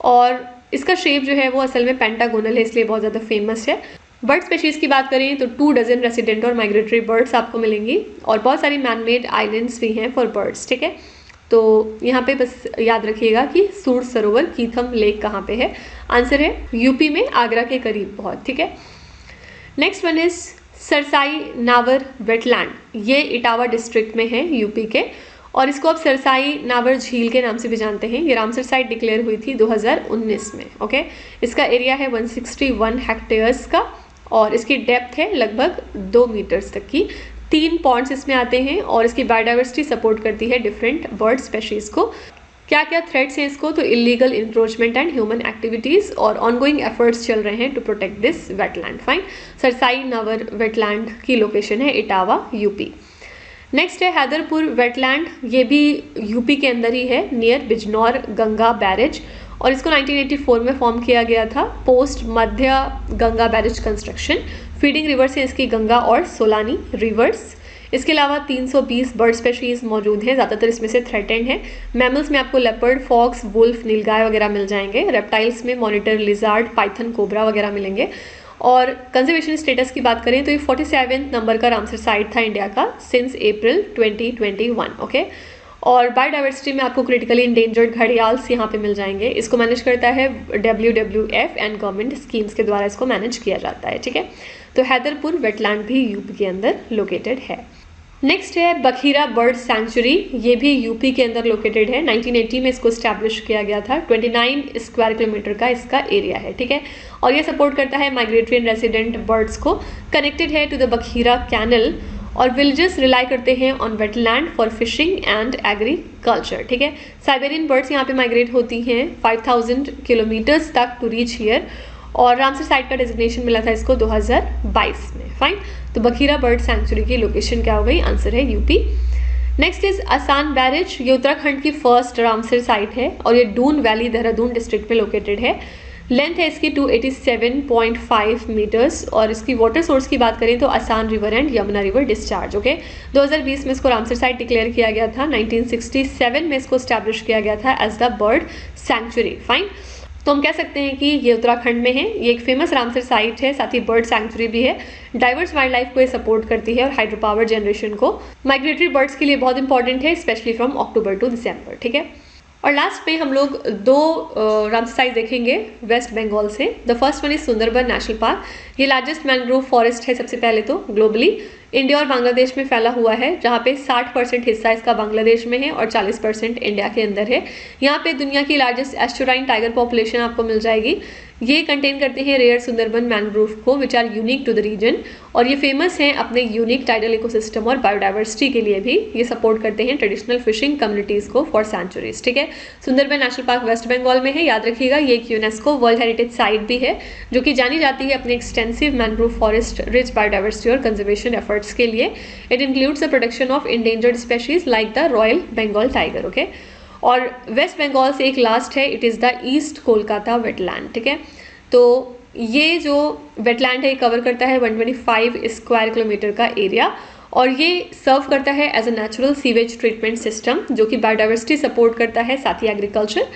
A: और इसका शेप जो है वो असल में पेंटागोनल है, इसलिए बहुत ज़्यादा फेमस है। बर्ड स्पेशीज की बात करें तो 2 डजन रेसिडेंट और माइग्रेटरी बर्ड्स आपको मिलेंगी और बहुत सारी मैन मेड आइलैंड्स भी हैं फॉर बर्ड्स, ठीक है। तो यहाँ पे बस याद रखिएगा कि सूर सरोवर खीथम लेक कहाँ पे है। आंसर है यूपी में, आगरा के करीब बहुत, ठीक है। Next one is Sarsai Nawar wetland. ये इटावा डिस्ट्रिक्ट में है यूपी के और इसको अब सरसाई नावर झील के नाम से भी जानते हैं। ये रामसर साइट डिक्लेयर हुई थी 2019 में, ओके। इसका एरिया है 161 हेक्टेयर्स का और इसकी डेप्थ है लगभग 2 मीटर्स तक की। 3 पॉन्ड्स इसमें आते हैं और इसकी बायोडाइवर्सिटी सपोर्ट करती है डिफरेंट बर्ड स्पेशीज को। क्या क्या थ्रेट्स हैं इसको, तो illegal encroachment and human activities और ऑनगोइंग एफर्ट्स चल रहे हैं to protect this wetland, fine. Sarsai Nawar wetland की लोकेशन है इटावा, यूपी। नेक्स्ट है हैदरपुर वेटलैंड। ये भी यूपी के अंदर ही है नियर बिजनौर गंगा बैरेज और इसको 1984 में फॉर्म किया गया था post Madhya Ganga barrage construction. Feeding rivers है इसकी गंगा और सोलानी रिवर्स। इसके अलावा 320 बर्ड स्पेशीज मौजूद हैं, ज़्यादातर इसमें से थ्रेटेंड है। मैमल्स में आपको लेपर्ड, फॉक्स, वुल्फ, नीलगाय वगैरह मिल जाएंगे। रेप्टाइल्स में मॉनिटर, लिजार्ड, पाइथन, कोबरा वगैरह मिलेंगे। और कंजर्वेशन स्टेटस की बात करें तो ये 47वें नंबर का रामसर साइट था इंडिया का सिंस अप्रैल 2021, ओके। और बायोडाइवर्सिटी में आपको क्रिटिकली इंडेंजर्ड घड़ियाल्स यहाँ पे मिल जाएंगे। इसको मैनेज करता है WWF एंड गवर्नमेंट स्कीम्स के द्वारा इसको मैनेज किया जाता है, ठीक है। तो हैदरपुर वेटलैंड भी यूपी के अंदर लोकेटेड है। नेक्स्ट है बखीरा बर्ड सैंक्चुरी। ये भी यूपी के अंदर लोकेटेड है। 1980 में इसको स्टैब्लिश किया गया था। 29 स्क्वायर किलोमीटर का इसका एरिया है, ठीक है। और ये सपोर्ट करता है माइग्रेटरी एंड रेसिडेंट बर्ड्स को। कनेक्टेड है टू द बखीरा कैनल और विलेजेस रिलाई करते हैं on wetland for fishing and agriculture, ठीक है। साइबेरियन बर्ड्स यहाँ पे माइग्रेट होती हैं 5000 किलोमीटर्स तक टू रीच हियर और रामसर साइट का डेजिग्नेशन मिला था इसको 2022 में। फाइन, तो बखीरा बर्ड सैंक्चुरी की लोकेशन क्या हो गई? आंसर है यूपी। नेक्स्ट इज आसान बैरेज, ये उत्तराखंड की फर्स्ट रामसर साइट है और ये दून वैली देहरादून डिस्ट्रिक्ट में लोकेटेड है। लेंथ है इसकी 287.5 मीटर्स और इसकी वाटर सोर्स की बात करें तो आसान river and Yamuna river discharge. Okay, 2020 में इसको रामसर साइट डिक्लेयर किया गया था। 1967 में इसको स्टैब्लिश किया गया था as the bird sanctuary. Fine, तो हम कह सकते हैं कि ये उत्तराखंड में है, ये एक फेमस रामसर साइट है, साथ ही बर्ड सैंक्चुरी भी है। डाइवर्स वाइल्ड लाइफ को ये सपोर्ट करती है और हाइड्रो पावर जनरेशन को, माइग्रेटरी बर्ड्स के लिए बहुत इंपॉर्टेंट है, स्पेशली फ्रॉम अक्टूबर टू दिसंबर। ठीक है, और लास्ट में हम लोग दो रामसर साइट देखेंगे वेस्ट बंगाल से। The first one is Sundarban national park. ये लार्जेस्ट मैंग्रोव फॉरेस्ट है सबसे पहले तो ग्लोबली, इंडिया और बांग्लादेश में फैला हुआ है, जहाँ पे 60% हिस्सा इसका बांग्लादेश में है और 40% इंडिया के अंदर है। यहाँ पे दुनिया की लार्जेस्ट एस्टुराइन टाइगर पॉपुलेशन आपको मिल जाएगी। ये कंटेन करते हैं रेयर सुंदरबन मैंग्रोव को which are unique to the region, और ये फेमस हैं अपने यूनिक टाइडल इकोसिस्टम और बायोडाइवर्सिटी के लिए भी। ये सपोर्ट करते हैं ट्रेडिशनल फिशिंग कम्युनिटीज को फॉर सेंचुरीज। ठीक है, Sundarban national park West Bengal में है, याद रखिएगा। ये एक यूनेस्को वर्ल्ड हेरिटेज साइट भी है जो कि जानी जाती है अपने extensive mangrove forest, rich biodiversity और कंजर्वेशन एफर्ट्स के लिए। It includes the protection of endangered species like the royal Bengal tiger. Okay, और वेस्ट बंगाल से एक लास्ट है, it is the East Kolkata wetland. ठीक है, तो ये जो वेटलैंड है कवर करता है 125 स्क्वायर किलोमीटर का एरिया और ये सर्व करता है as a natural sewage treatment system जो कि बायोडाइवर्सिटी सपोर्ट करता है, साथ ही एग्रीकल्चर।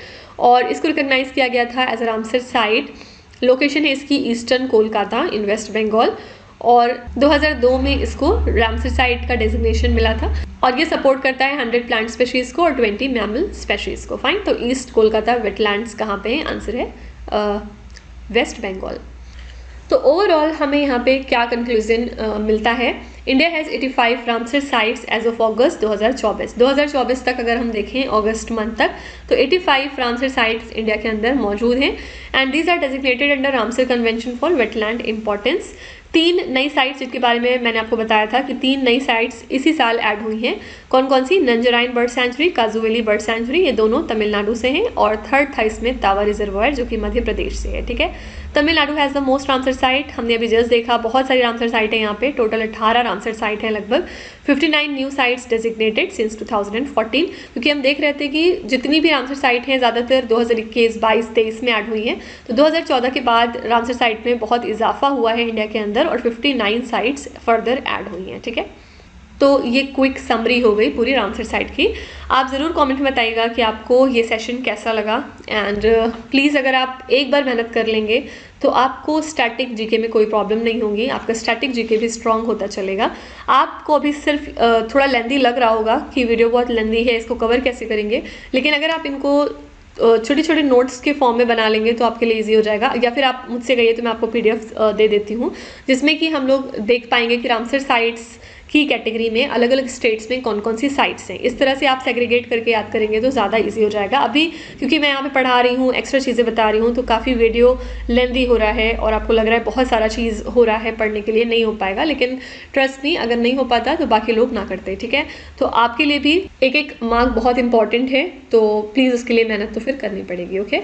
A: और इसको रिकॉग्नाइज किया गया था as a Ramsar site. Location है इसकी eastern Kolkata in West Bengal और 2002 में इसको रामसर साइट का डेजिग्नेशन मिला था और ये सपोर्ट करता है 100 प्लांट स्पेशीज को और 20 मैमल स्पेशीज को। फाइन, तो ईस्ट कोलकाता वेटलैंड्स कहाँ पे है? आंसर है वेस्ट बंगाल। तो ओवरऑल हमें यहाँ पे क्या कंक्लूजन मिलता है? India has 85 Ramsar sites as of August 2024 तक अगर हम देखें अगस्त मंथ तक, तो 85 रामसर साइट्स इंडिया के अंदर मौजूद हैं and these are designated under Ramsar convention for wetland importance. 3 नई साइट्स जिनके बारे में मैंने आपको बताया था कि 3 नई साइट्स इसी साल ऐड हुई हैं। कौन कौन सी? नंजराइन बर्ड सेंचुरी, काजूवेली बर्ड सेंचुरी, ये दोनों तमिलनाडु से हैं और थर्ड था इसमें तावा रिजर्वायर जो कि मध्य प्रदेश से है। ठीक है, Tamil Nadu has the most Ramsar site. हमने अभी जस्ट देखा बहुत सारी रामसर साइट है यहाँ पे, टोटल 18 रामसर साइट है लगभग। 59 न्यू साइट्स डेजिग्नेटेड सिंस 2014, क्योंकि हम देख रहे थे कि जितनी भी रामसर साइट हैं ज़्यादातर 2021, 22, 23 में ऐड हुई हैं, तो 2014 के बाद रामसर साइट में बहुत इजाफा हुआ है इंडिया के अंदर और 59 साइट्स फर्दर ऐड हुई हैं। ठीक है, तो ये क्विक समरी हो गई पूरी रामसर साइट की। आप ज़रूर कमेंट में बताइएगा कि आपको ये सेशन कैसा लगा एंड प्लीज़ अगर आप एक बार मेहनत कर लेंगे तो आपको स्टैटिक जीके में कोई प्रॉब्लम नहीं होगी, आपका स्टैटिक जीके भी स्ट्रांग होता चलेगा। आपको अभी सिर्फ थोड़ा लेंदी लग रहा होगा कि वीडियो बहुत लेंदी है, इसको कवर कैसे करेंगे, लेकिन अगर आप इनको छोटे छोटे नोट्स के फॉर्म में बना लेंगे तो आपके लिए इजी हो जाएगा। या फिर आप मुझसे कहिए तो मैं आपको PDF दे देती हूँ जिसमें कि हम लोग देख पाएंगे कि रामसर साइट्स की कैटेगरी में अलग अलग स्टेट्स में कौन कौन सी साइट्स हैं। इस तरह से आप सेग्रीगेट करके याद करेंगे तो ज़्यादा इजी हो जाएगा। अभी क्योंकि मैं यहाँ पे पढ़ा रही हूँ, एक्स्ट्रा चीज़ें बता रही हूँ, तो काफ़ी वीडियो लेंदी हो रहा है और आपको लग रहा है बहुत सारा चीज़ हो रहा है पढ़ने के लिए, नहीं हो पाएगा। लेकिन ट्रस्ट मी, अगर नहीं हो पाता तो बाकी लोग ना करते। ठीक है, तो आपके लिए भी एक एक मार्क बहुत इंपॉर्टेंट है, तो प्लीज़ उसके लिए मेहनत तो फिर करनी पड़ेगी। ओके,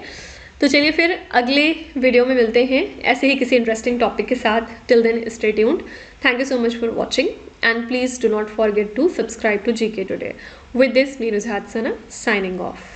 A: तो चलिए फिर अगले वीडियो में मिलते हैं ऐसे ही किसी इंटरेस्टिंग टॉपिक के साथ। Till then stay tuned. Thank you so much for watching and please do not forget to subscribe to GK Today. With this, me Nuzhat Sana signing off.